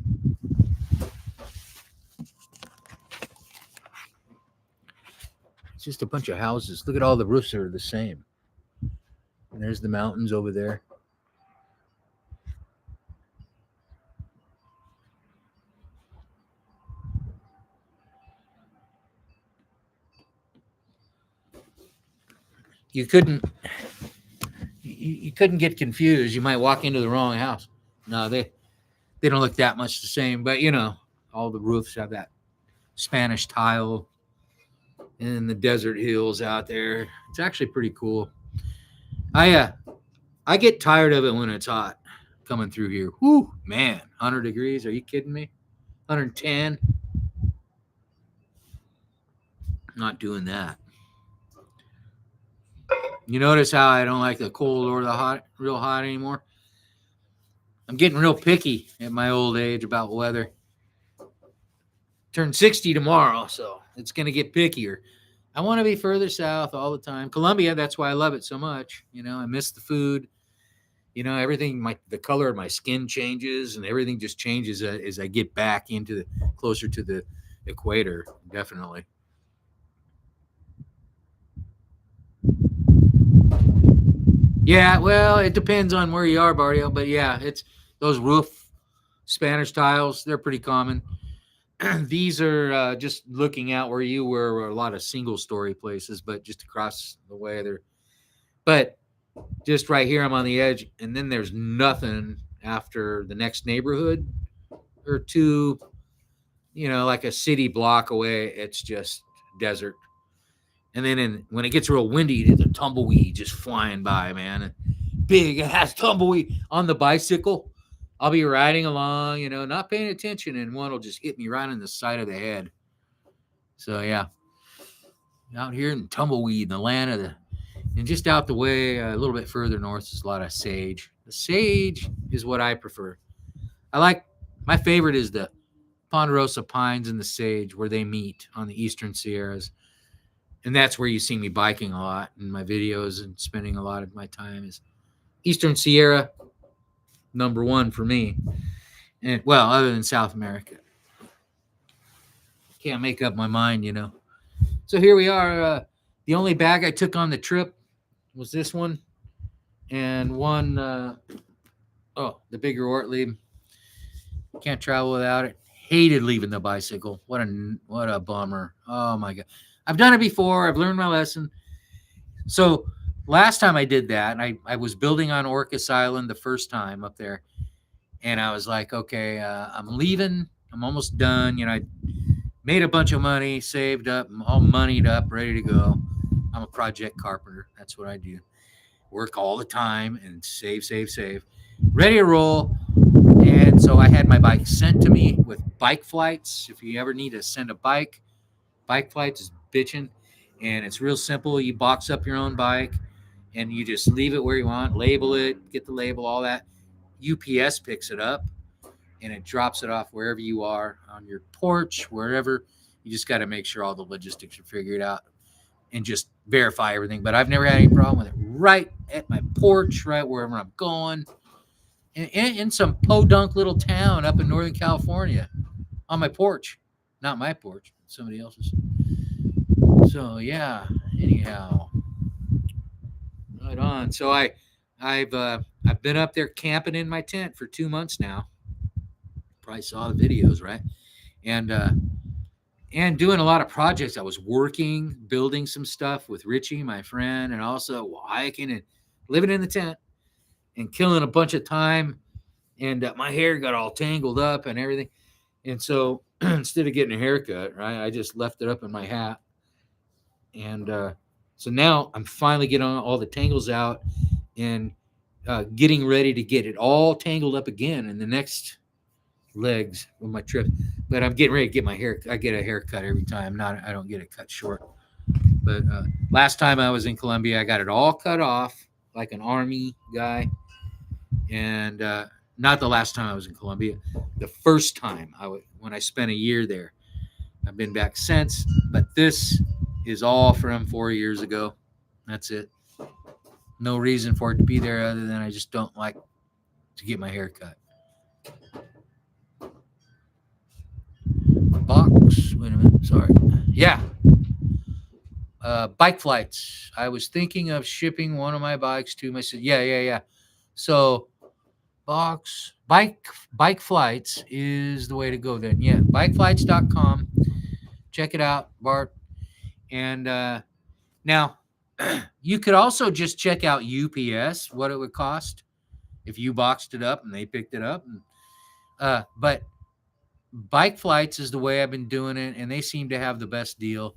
It's just a bunch of houses. Look at all the roofs are the same. And there's the mountains over there. You couldn't get confused. You might walk into the wrong house. No, they don't look that much the same, but all the roofs have that Spanish tile and the desert hills out there. It's actually pretty cool. I get tired of it when it's hot coming through here. Whoo, man, 100 degrees. Are you kidding me? 110. Not doing that. You notice how I don't like the cold or the hot, real hot anymore? I'm getting real picky at my old age about weather. Turn 60 tomorrow, so it's going to get pickier. I want to be further south all the time. Colombia, that's why I love it so much. I miss the food. Everything, the color of my skin changes, and everything just changes as I get back closer to the equator, definitely. Yeah, well, it depends on where you are, Bardio, but yeah, it's those roof Spanish tiles. They're pretty common. These are just looking out where you were a lot of single-story places, but just across the way there. But just right here, I'm on the edge, and then there's nothing after the next neighborhood or two, like a city block away. It's just desert. And then when it gets real windy, there's a tumbleweed just flying by, man. Big ass tumbleweed on the bicycle. I'll be riding along, not paying attention, and one will just hit me right on the side of the head. So, yeah. Out here in tumbleweed, the land of and just out the way, a little bit further north, is a lot of sage. The sage is what I prefer. My favorite is the Ponderosa Pines and the sage, where they meet on the Eastern Sierras. And that's where you see me biking a lot in my videos and spending a lot of my time is Eastern Sierra, #1 for me. And well, other than South America. Can't make up my mind, So here we are. The only bag I took on the trip was this one. And one, the bigger Ortlieb. Can't travel without it. Hated leaving the bicycle. What a bummer. Oh, my God. I've done it before. I've learned my lesson. So last time I did that, I was building on Orcas Island the first time up there. And I was like, okay, I'm leaving. I'm almost done. I made a bunch of money, saved up, I'm all moneyed up, ready to go. I'm a project carpenter. That's what I do. Work all the time and save. Ready to roll. And so I had my bike sent to me with bike flights. If you ever need to send a bike flights is bitching. And it's real simple. You box up your own bike and you just leave it where you want, label it, get the label, all that. UPS picks it up and it drops it off wherever you are, on your porch, wherever. You just got to make sure all the logistics are figured out and just verify everything. But I've never had any problem with it. Right at my porch, right wherever I'm going, in some podunk little town up in Northern California, on my porch. Not my porch, somebody else's. So yeah, anyhow, right on. So I've been up there camping in my tent for 2 months now. Probably saw the videos, right? And doing a lot of projects. I was working, building some stuff with Richie, my friend, and also hiking and living in the tent and killing a bunch of time. And my hair got all tangled up and everything. And so instead of getting a haircut, right, I just left it up in my hat. And so now I'm finally getting all the tangles out and getting ready to get it all tangled up again in the next legs of my trip. But I'm getting ready to get my hair. I get a haircut every time. I don't get it cut short. But last time I was in Colombia, I got it all cut off like an army guy. And not the last time I was in Colombia, the first time when I spent a year there. I've been back since, but this is all from 4 years ago. That's it. No reason for it to be there other than I just don't like to get my hair cut. Box. Wait a minute. Sorry. Yeah. Bike flights. I was thinking of shipping one of my bikes to my city. Yeah. So bike flights is the way to go then. Yeah. Bikeflights.com. Check it out, Bart. And now you could also just check out UPS, what it would cost if you boxed it up and they picked it up. But Bike Flights is the way I've been doing it, and they seem to have the best deal.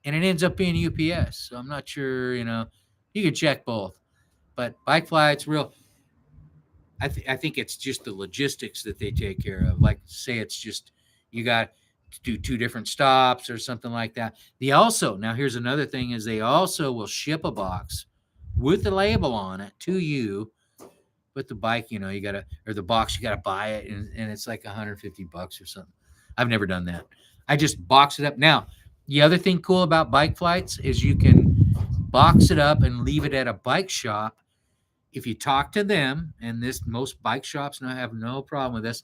And it ends up being UPS. So I'm not sure, you can check both. But Bike Flights, I think it's just the logistics that they take care of. Like, say it's just you got to do 2 different stops or something like that. Now here's another thing is they also will ship a box with the label on it to you. But the bike, the box, you gotta buy it, and it's like $150 or something. I've never done that. I just box it up. Now, the other thing cool about Bike Flights is you can box it up and leave it at a bike shop. If you talk to them, and most bike shops now have no problem with this,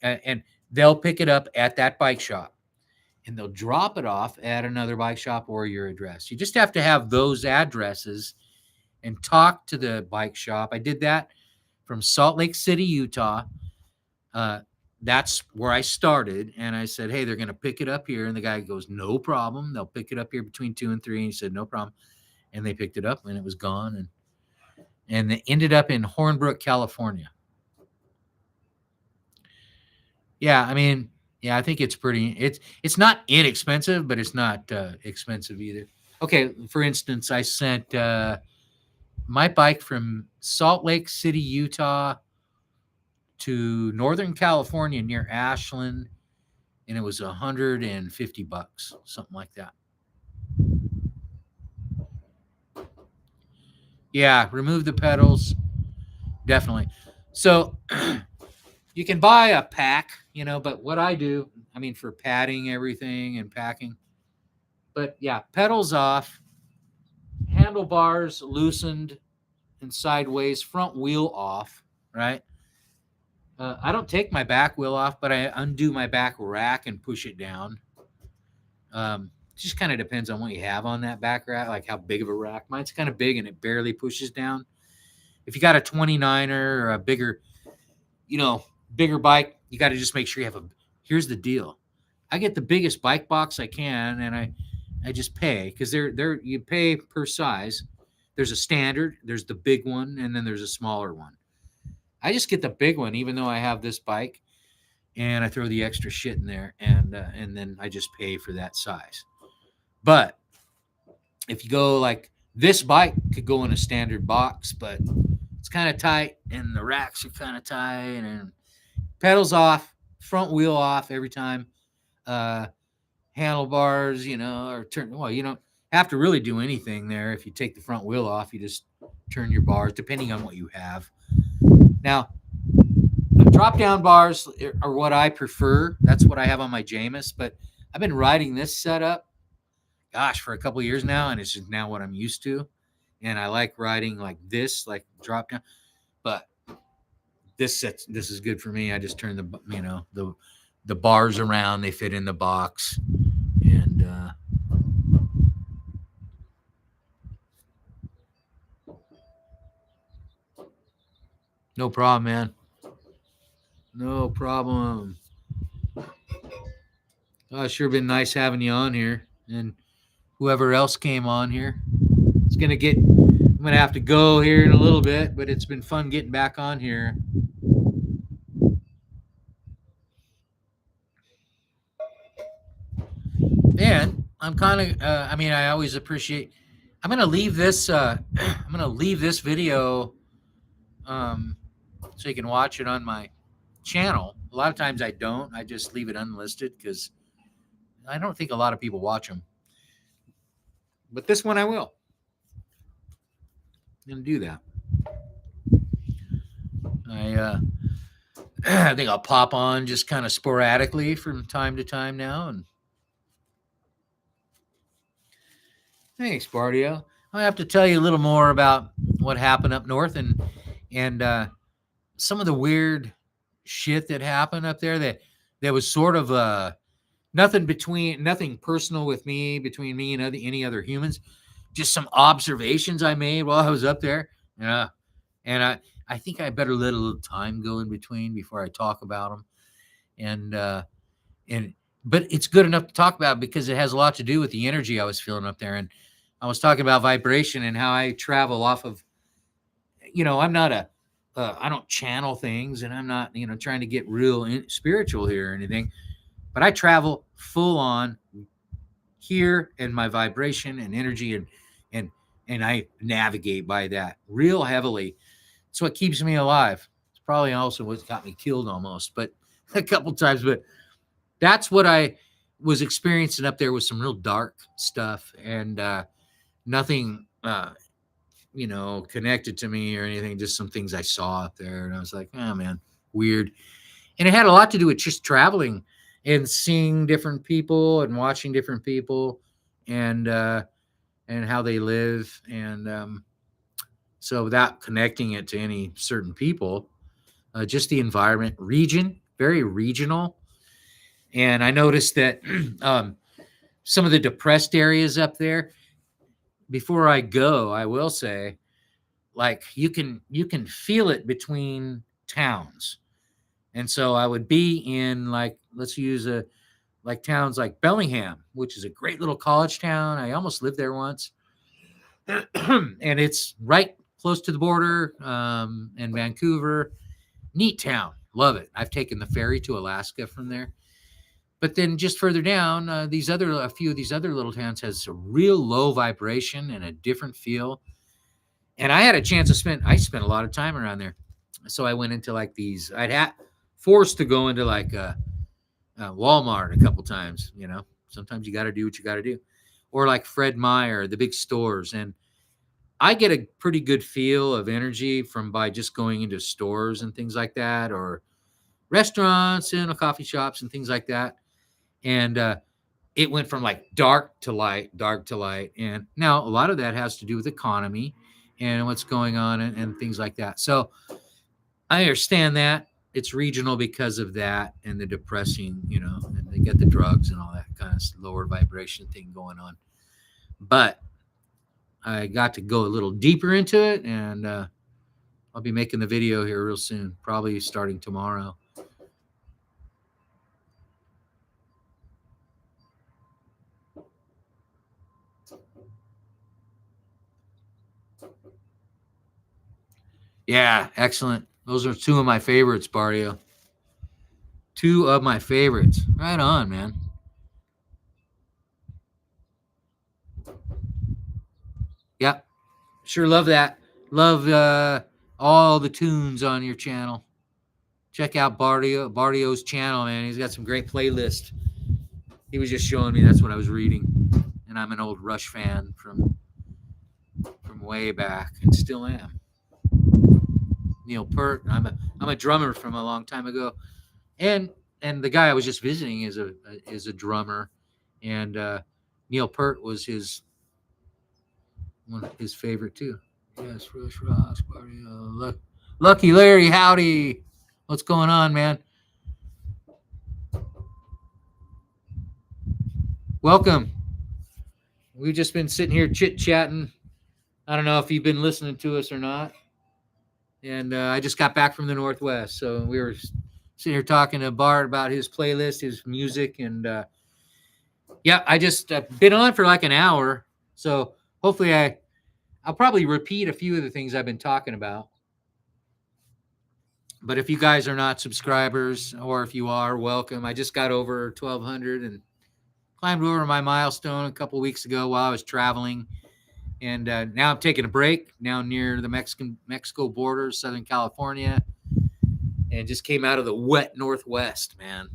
and they'll pick it up at that bike shop, and they'll drop it off at another bike shop or your address. You just have to have those addresses and talk to the bike shop. I did that from Salt Lake City, Utah. That's where I started. And I said, hey, they're going to pick it up here. And the guy goes, no problem. They'll pick it up here between 2 and 3. And he said, no problem. And they picked it up and it was gone. And they ended up in Hornbrook, California. Yeah, I think it's it's not inexpensive, but it's not expensive either. Okay, for instance, I sent my bike from Salt Lake City, Utah to Northern California near Ashland, and it was $150, something like that. Yeah, remove the pedals, definitely. So you can buy a pack, but what I do, for padding everything and packing, but yeah, pedals off, handlebars loosened and sideways, front wheel off, right? I don't take my back wheel off, but I undo my back rack and push it down. Just kind of depends on what you have on that back rack, like how big of a rack. Mine's kind of big and it barely pushes down. If you got a 29er or a bigger bike, you got to just make sure you have here's the deal. I get the biggest bike box I can, and I just pay because you pay per size. There's a standard, there's the big one, and then there's a smaller one. I just get the big one, even though I have this bike, and I throw the extra shit in there, and then I just pay for that size. But if you go like this bike could go in a standard box, but it's kind of tight, and the racks are kind of tight, and pedals off, front wheel off every time. Handlebars, or turn. Well, you don't have to really do anything there. If you take the front wheel off, you just turn your bars, depending on what you have. Now, the drop-down bars are what I prefer. That's what I have on my Jamis, but I've been riding this setup, for a couple of years now, and it's just now what I'm used to. And I like riding like this, like drop-down. But this is good for me. I just turn the bars around. They fit in the box. And no problem, man. No problem. Oh, it's sure been nice having you on here, and whoever else came on here. I'm gonna have to go here in a little bit, but it's been fun getting back on here. And I'm kind of, I mean, I always appreciate. I'm gonna leave this. I'm gonna leave this video, um, so you can watch it on my channel. A lot of times I don't. I just leave it unlisted because I don't think a lot of people watch them. But this one I will. I'm gonna do that. I I think I'll pop on just kind of sporadically from time to time now. And thanks, Bardio. I have to tell you a little more about what happened up north and some of the weird shit that happened up there. That was sort of nothing personal with me between me and any other humans. Just some observations I made while I was up there. Yeah, and I think I better let a little time go in between before I talk about them. And but it's good enough to talk about because it has a lot to do with the energy I was feeling up there. And I was talking about vibration and how I travel off of, I'm not I don't channel things, and I'm not, trying to get real spiritual here or anything, but I travel full on here and my vibration and energy, and and I navigate by that real heavily. It's what keeps me alive. It's probably also what got me killed almost, but a couple times. But that's what I was experiencing up there, with some real dark stuff, and nothing connected to me or anything, just some things I saw up there. And I was like, oh man, weird. And it had a lot to do with just traveling and seeing different people and watching different people, and how they live. And so without connecting it to any certain people, just the environment, region, very regional. And I noticed that some of the depressed areas up there, before I go, I will say, like, you can feel it between towns. And so I would be in, like, let's use a like towns like Bellingham, which is a great little college town. I almost lived there once. And it's right close to the border, in Vancouver. Neat town. Love it. I've taken the ferry to Alaska from there. But then just further down, a few of these other little towns has a real low vibration and a different feel. And I had a chance I spent a lot of time around there. So I went into like these, I'd had forced to go into like Walmart a couple times. Sometimes you got to do what you got to do, or like Fred Meyer, the big stores. And I get a pretty good feel of energy from by just going into stores and things like that, or restaurants and coffee shops and things like that. And it went from like dark to light, dark to light. And now a lot of that has to do with economy and what's going on, and things like that. So I understand that it's regional because of that, and the depressing, and they get the drugs and all that kind of lower vibration thing going on. But I got to go a little deeper into it, and I'll be making the video here real soon, probably starting tomorrow. Yeah, excellent. Those are two of my favorites, Barrio. Two of my favorites. Right on, man. Yep. Sure love that. Love all the tunes on your channel. Check out Bardio's channel, man. He's got some great playlists. He was just showing me, that's what I was reading. And I'm an old Rush fan from way back, and still am. Neil Peart. I'm a drummer from a long time ago. And the guy I was just visiting is a drummer, and Neil Peart was one of his favorite too. Yes, Rush Rocks, Bardio. Lucky Larry, howdy. What's going on, man? Welcome. We've just been sitting here chit-chatting. I don't know if you've been listening to us or not. And I just got back from the Northwest, so we were sitting here talking to Bart about his playlist, his music, and yeah, I just been on for like an hour. So hopefully I'll probably repeat a few of the things I've been talking about. But if you guys are not subscribers, or if you are, welcome. I just got over 1,200, and climbed over my milestone a couple weeks ago while I was traveling. And now I'm taking a break now near the Mexico border, Southern California, and just came out of the wet Northwest, man.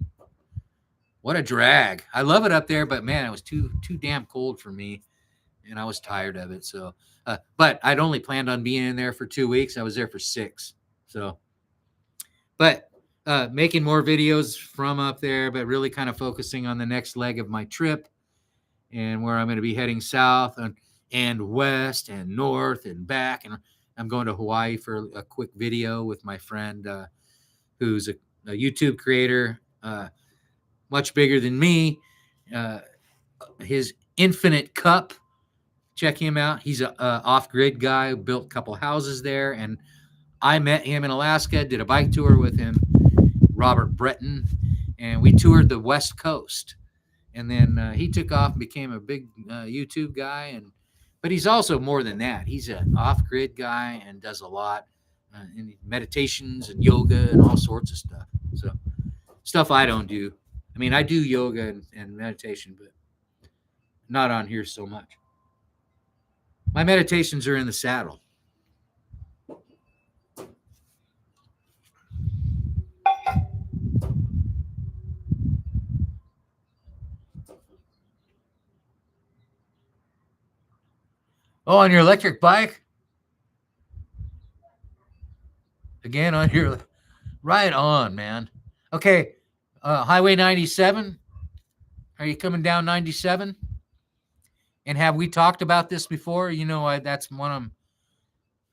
What a drag. I love it up there, but man, it was too damn cold for me, and I was tired of it. So, but I'd only planned on being in there for 2 weeks. I was there for 6. So, but making more videos from up there, but really kind of focusing on the next leg of my trip and where I'm going to be heading south and west and north and back. And I'm going to Hawaii for a quick video with my friend who's a YouTube creator, much bigger than me. His Infinite Cup. Check him out. He's a off-grid guy who built a couple houses there. And I met him in Alaska, did a bike tour with him, Robert Breton, and we toured the West Coast. And then he took off and became a big YouTube guy. But he's also more than that. He's an off-grid guy and does a lot in meditations and yoga and all sorts of stuff. So stuff I don't do. I mean, I do yoga and meditation, but not on here so much. My meditations are in the saddle. Oh, on your electric bike? Again, on your... Right on, man. Okay, Highway 97. Are you coming down 97? And have we talked about this before? You know, that's one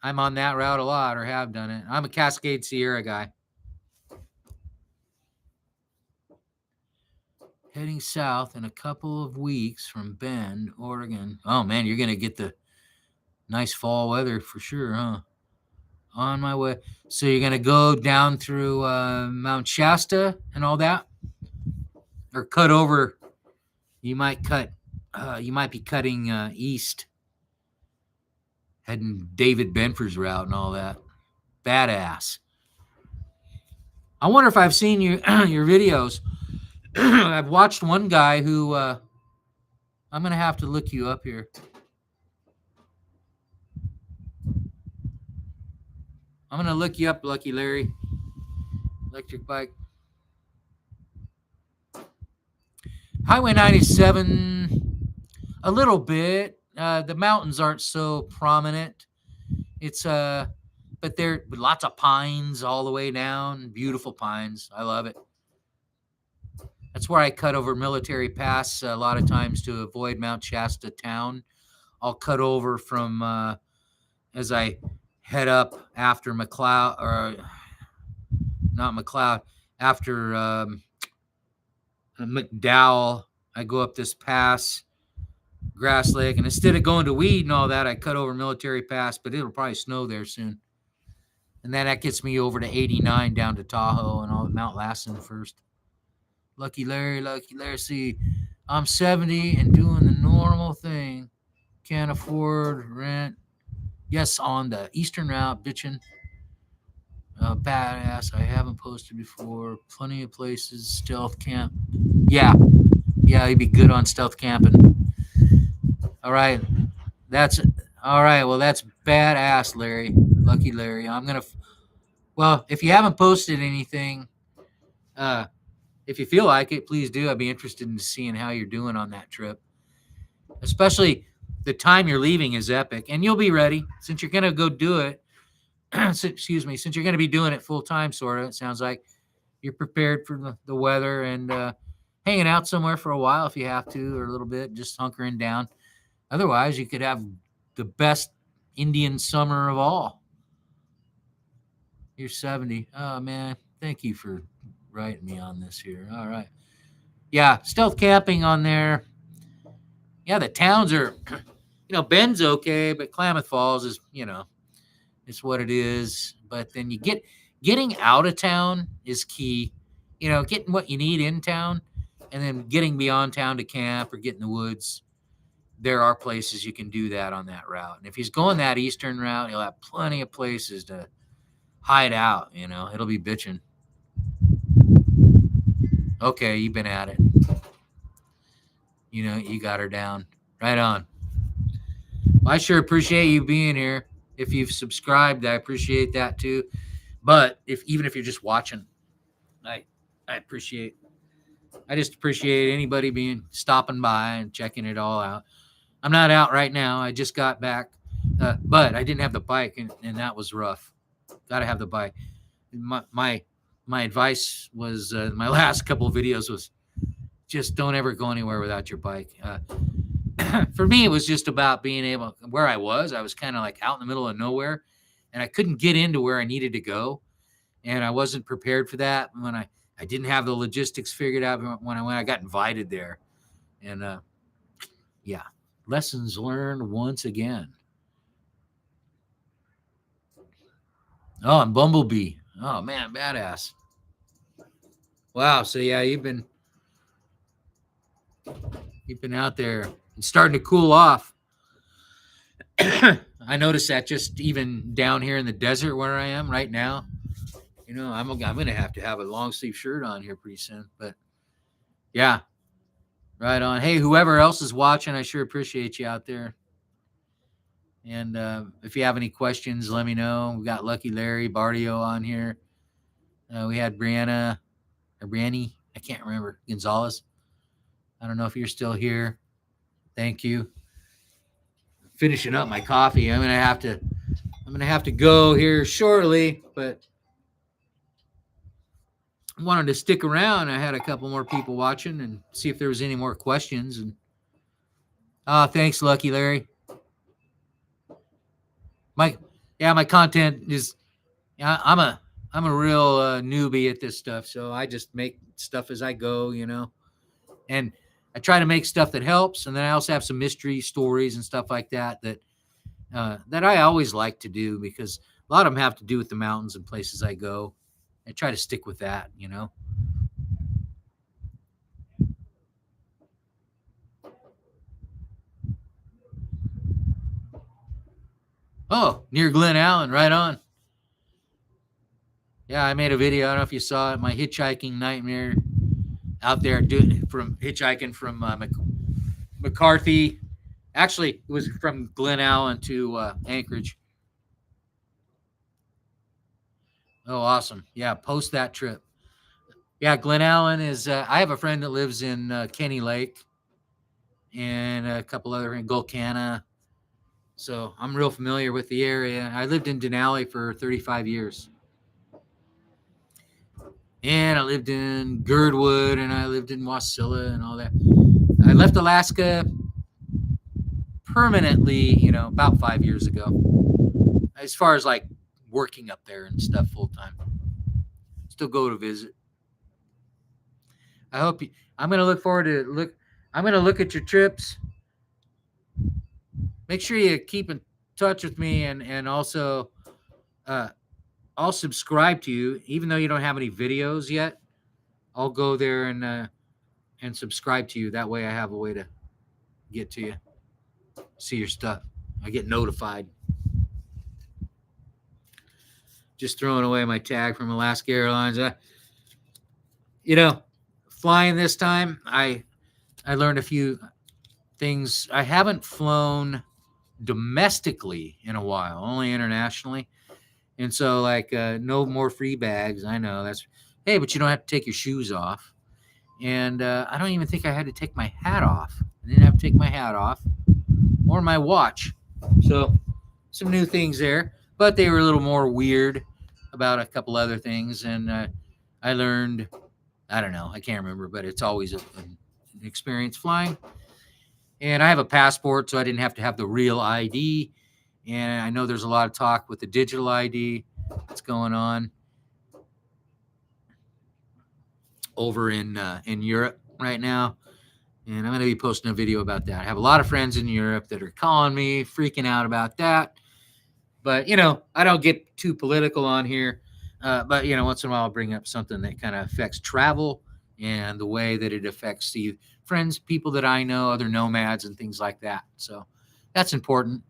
I'm on that route a lot, or have done it. I'm a Cascade Sierra guy. Heading south in a couple of weeks from Bend, Oregon. Oh, man, you're going to get the nice fall weather for sure, huh? On my way. So you're going to go down through Mount Shasta and all that? Or cut over. You might be cutting east, heading David Benford's route and all that. Badass. I wonder if I've seen your videos. I've watched one guy who I'm going to have to look you up here. I'm going to look you up, Lucky Larry. Electric bike. Highway 97, a little bit. The mountains aren't so prominent. It's but there lots of pines all the way down. Beautiful pines. I love it. That's where I cut over Military Pass a lot of times to avoid Mount Shasta town. I'll cut over from as I head up after McLeod, or not McLeod, after McDowell. I go up this pass, Grass Lake, and instead of going to Weed and all that, I cut over Military Pass, but it'll probably snow there soon. And then that gets me over to 89 down to Tahoe and all Mount Lassen first. Lucky Larry. See, I'm 70 and doing the normal thing. Can't afford rent. Yes, on the Eastern Route, bitching. Badass. I haven't posted before. Plenty of places. Stealth camp. Yeah, you'd be good on stealth camping. All right. All right. Well, that's badass, Larry. Lucky Larry. Well, if you haven't posted anything, if you feel like it, please do. I'd be interested in seeing how you're doing on that trip. Especially the time you're leaving is epic, and you'll be ready since you're going to go do it. Excuse me. Since you're going to be doing it full time, sort of, it sounds like you're prepared for the weather and hanging out somewhere for a while if you have to, or a little bit, just hunkering down. Otherwise, you could have the best Indian summer of all. You're 70. Oh, man. Thank you for writing me on this here. All right. Yeah, stealth camping on there. Yeah, the towns are, Bend's okay, but Klamath Falls is, it's what it is. But then getting out of town is key. Getting what you need in town, and then getting beyond town to camp or get in the woods. There are places you can do that on that route. And if he's going that eastern route, he'll have plenty of places to hide out. It'll be bitching. Okay, you've been at it. you got her down. Right on. Well, I sure appreciate you being here. If you've subscribed, I appreciate that too. But even if you're just watching, I I appreciate I just appreciate anybody stopping by and checking it all out. I'm not out right now. I just got back, but I didn't have the bike, and that was rough. Got to have the bike. My advice was my last couple of videos was just don't ever go anywhere without your bike. For me, it was just about being able where I was kind of like out in the middle of nowhere, and I couldn't get into where I needed to go, and I wasn't prepared for that when I didn't have the logistics figured out when I got invited there, and yeah, lessons learned once again. Oh, and Bumblebee. Oh man, badass. Wow. So yeah, you've been out there. It's starting to cool off. I noticed that just even down here in the desert where I am right now. I'm gonna have to have a long sleeve shirt on here pretty soon. But yeah, right on. Hey, whoever else is watching, I sure appreciate you out there. And if you have any questions, let me know. We got Lucky Larry Bardio on here. We had Brianna or Brianny, I can't remember, Gonzalez. I don't know if you're still here. Thank you. Finishing up my coffee. I'm gonna have to go here shortly, but I wanted to stick around. I had a couple more people watching and see if there was any more questions. And thanks, Lucky Larry. My content is I'm a real newbie at this stuff, so I just make stuff as I go, and I try to make stuff that helps, and then I also have some mystery stories and stuff like that that I always like to do because a lot of them have to do with the mountains and places I go. I try to stick with that, Oh, near Glen Allen, right on. Yeah, I made a video. I don't know if you saw it. My hitchhiking nightmare out there from hitchhiking from McCarthy. Actually, it was from Glen Allen to Anchorage. Oh, awesome. Yeah, post that trip. Yeah, Glen Allen is, I have a friend that lives in Kenny Lake and a couple other in Gulkana. So I'm real familiar with the area. I lived in Denali for 35 years. And I lived in Girdwood and I lived in Wasilla and all that. I left Alaska permanently, about 5 years ago. As far as like working up there and stuff full time. Still go to visit. I hope I'm going to look forward to I'm going to look at your trips. Make sure you keep in touch with me and also I'll subscribe to you even though you don't have any videos yet. I'll go there and subscribe to you. That way I have a way to get to you. See your stuff. I get notified. Just throwing away my tag from Alaska Airlines. Flying this time, I learned a few things. I haven't flown domestically in a while, only internationally. And so no more free bags. I know that's, hey, but you don't have to take your shoes off. And I don't even think I had to take my hat off. I didn't have to take my hat off or my watch. So some new things there, but they were a little more weird about a couple other things. And I learned, I don't know, I can't remember, but it's always an experience flying. And I have a passport, so I didn't have to have the real ID. And I know there's a lot of talk with the digital ID that's going on over in Europe right now. And I'm going to be posting a video about that. I have a lot of friends in Europe that are calling me, freaking out about that. But, I don't get too political on here. But, once in a while I'll bring up something that kind of affects travel and the way that it affects the friends, people that I know, other nomads and things like that. So that's important.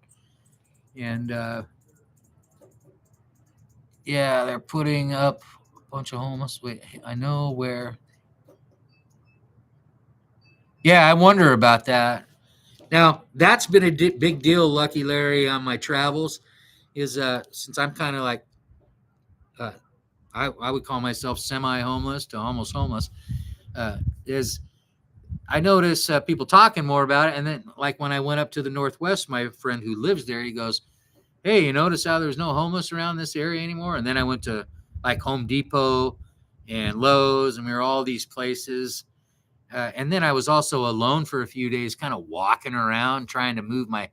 And, yeah, they're putting up a bunch of homeless. Wait, I know where. Yeah, I wonder about that. Now, that's been a big deal, Lucky Larry, on my travels. Is since I'm kind of like uh, I would call myself semi-homeless to almost homeless. Is I notice people talking more about it, and then like when I went up to the Northwest, my friend who lives there, he goes, "Hey, you notice how there's no homeless around this area anymore?" And then I went to like Home Depot and Lowe's, and we were all these places. And then I was also alone for a few days, kind of walking around, trying to move my.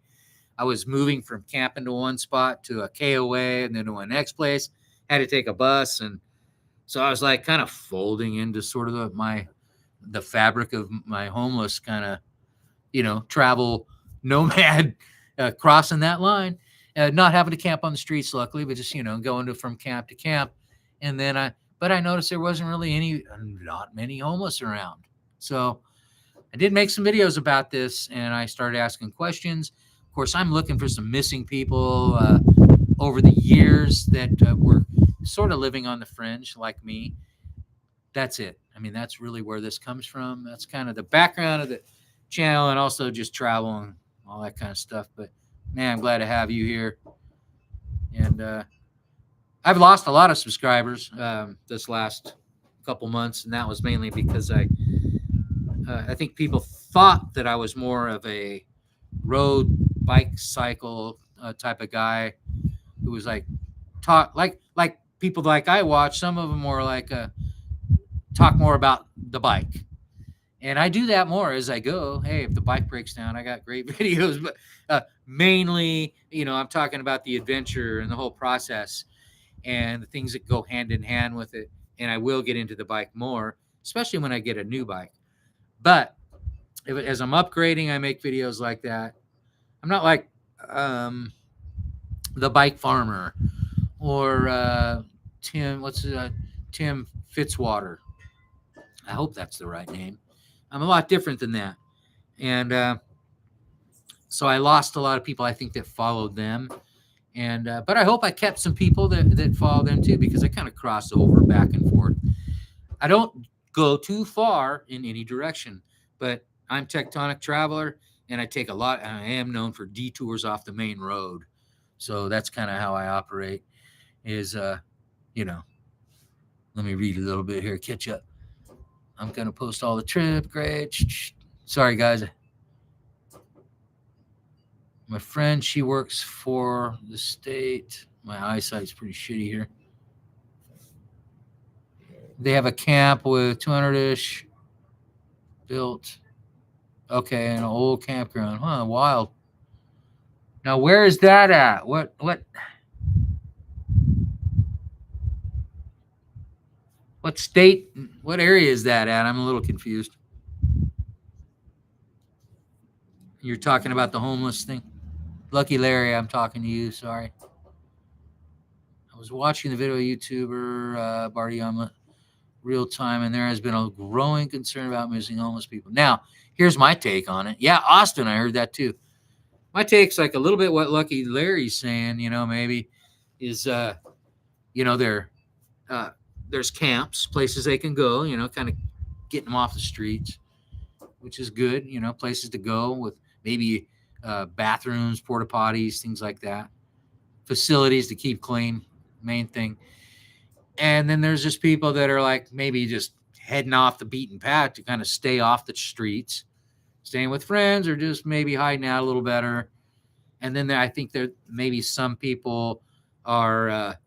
I was moving from camping to one spot to a KOA, and then to my next place. Had to take a bus, and so I was like kind of folding into sort of the fabric of my homeless kind of travel nomad, crossing that line, not having to camp on the streets, luckily, but just going from camp to camp. And then but I noticed there wasn't really not many homeless around. So I did make some videos about this, and I started asking questions. Of course, I'm looking for some missing people over the years that were sort of living on the fringe, like me. That's it. I mean, that's really where this comes from. That's kind of the background of the channel, and also just travel and all that kind of stuff. But man, I'm glad to have you here. And I've lost a lot of subscribers this last couple months, and that was mainly because I think people thought that I was more of a road bike cycle type of guy who was like talk like people like I watch. Some of them were like talk more about the bike. And I do that more as I go. Hey, if the bike breaks down, I got great videos. But mainly, I'm talking about the adventure and the whole process and the things that go hand in hand with it. And I will get into the bike more, especially when I get a new bike. But as I'm upgrading, I make videos like that. I'm not like um, the bike farmer or Tim Fitzwater. I hope that's the right name. I'm a lot different than that. And so I lost a lot of people, I think, that followed them. And but I hope I kept some people that follow them too, because I kind of cross over back and forth. I don't go too far in any direction, but I'm Tectonic Traveler, and I take a lot. I am known for detours off the main road, so that's kind of how I operate. Is you know, let me read a little bit here. Catch up. I'm gonna post all the trip. Great. Sorry, guys. My friend, she works for the state. My eyesight's pretty shitty here. They have a camp with 200-ish built. Okay, an old campground. Huh, wild. Now, where is that at? What state? What area is that at? I'm a little confused. You're talking about the homeless thing? Lucky Larry, I'm talking to you. Sorry. I was watching the video YouTuber Barty Omelet real time, and there has been a growing concern about missing homeless people. Now, here's my take on it. Yeah, Austin, I heard that too. My take's like a little bit what Lucky Larry's saying. Maybe is there there's camps, places they can go. Kind of getting them off the streets, which is good. Places to go with maybe bathrooms, porta potties, things like that. Facilities to keep clean, main thing. And then there's just people that are like maybe just heading off the beaten path to kind of stay off the streets, staying with friends, or just maybe hiding out a little better. And then I think there maybe some people are,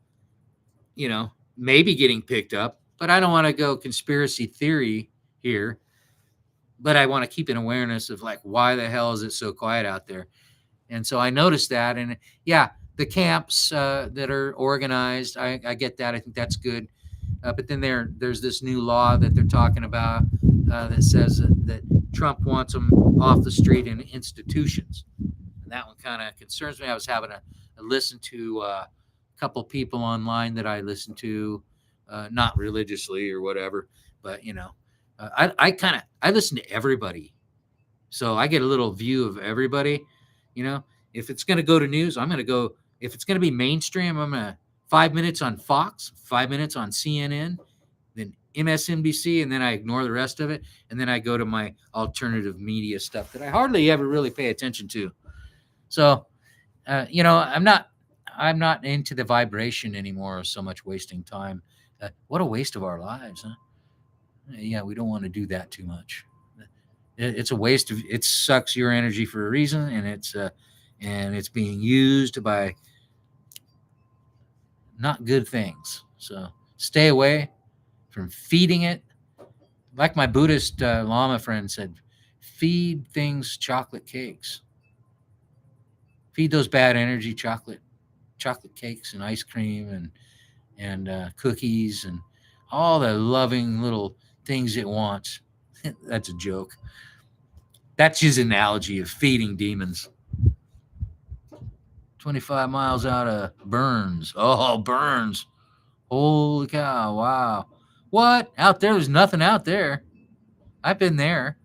maybe getting picked up. But I don't want to go conspiracy theory here. But I want to keep an awareness of like, why the hell is it so quiet out there? And so I noticed that. And yeah, the camps that are organized, I get that. I think that's good. But then there's this new law that they're talking about that says that Trump wants them off the street in institutions. And that one kind of concerns me. I was having a listen to a couple people online that I listen to, not religiously or whatever, but I listen to everybody, so I get a little view of everybody. If it's going to go to news, I'm going to go. If it's going to be mainstream, I'm going to 5 minutes on Fox, 5 minutes on CNN, then MSNBC, and then I ignore the rest of it, and then I go to my alternative media stuff that I hardly ever really pay attention to. So, I'm not into the vibration anymore. So much wasting time. What a waste of our lives, huh? Yeah, we don't want to do that too much. It's a waste of. It sucks your energy for a reason, and it's being used by not good things. So stay away from feeding it. Like my Buddhist Lama friend said, feed things chocolate cakes. Feed those bad energy chocolate cakes and ice cream and cookies and all the loving little things it wants. That's a joke. That's his analogy of feeding demons. 25 miles out of Burns. Oh, Burns. Holy cow. Wow. What? Out there? There's nothing out there. I've been there.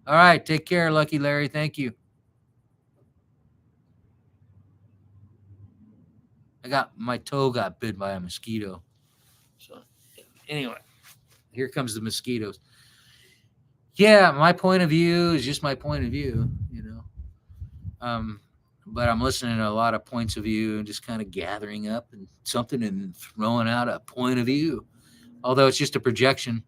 All right. Take care, Lucky Larry. Thank you. My toe got bit by a mosquito. So anyway, here comes the mosquitoes. Yeah, my point of view is just my point of view, but I'm listening to a lot of points of view and just kind of gathering up and something and throwing out a point of view. Although it's just a projection,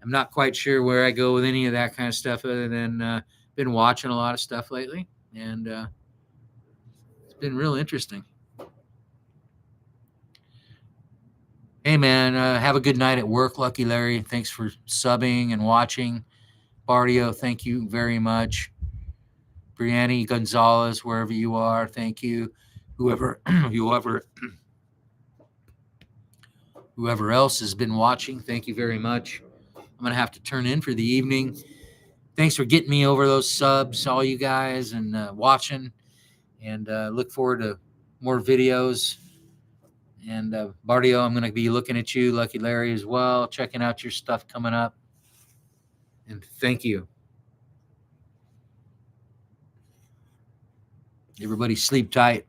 I'm not quite sure where I go with any of that kind of stuff other than been watching a lot of stuff lately, and it's been real interesting. Hey, man, have a good night at work, Lucky Larry. Thanks for subbing and watching. Bardio, thank you very much. Brianni Gonzalez, wherever you are, thank you. Whoever else has been watching, thank you very much. I'm going to have to turn in for the evening. Thanks for getting me over those subs, all you guys, and watching. And look forward to more videos. And Bardio, I'm going to be looking at you, Lucky Larry, as well, checking out your stuff coming up. And thank you. Everybody sleep tight.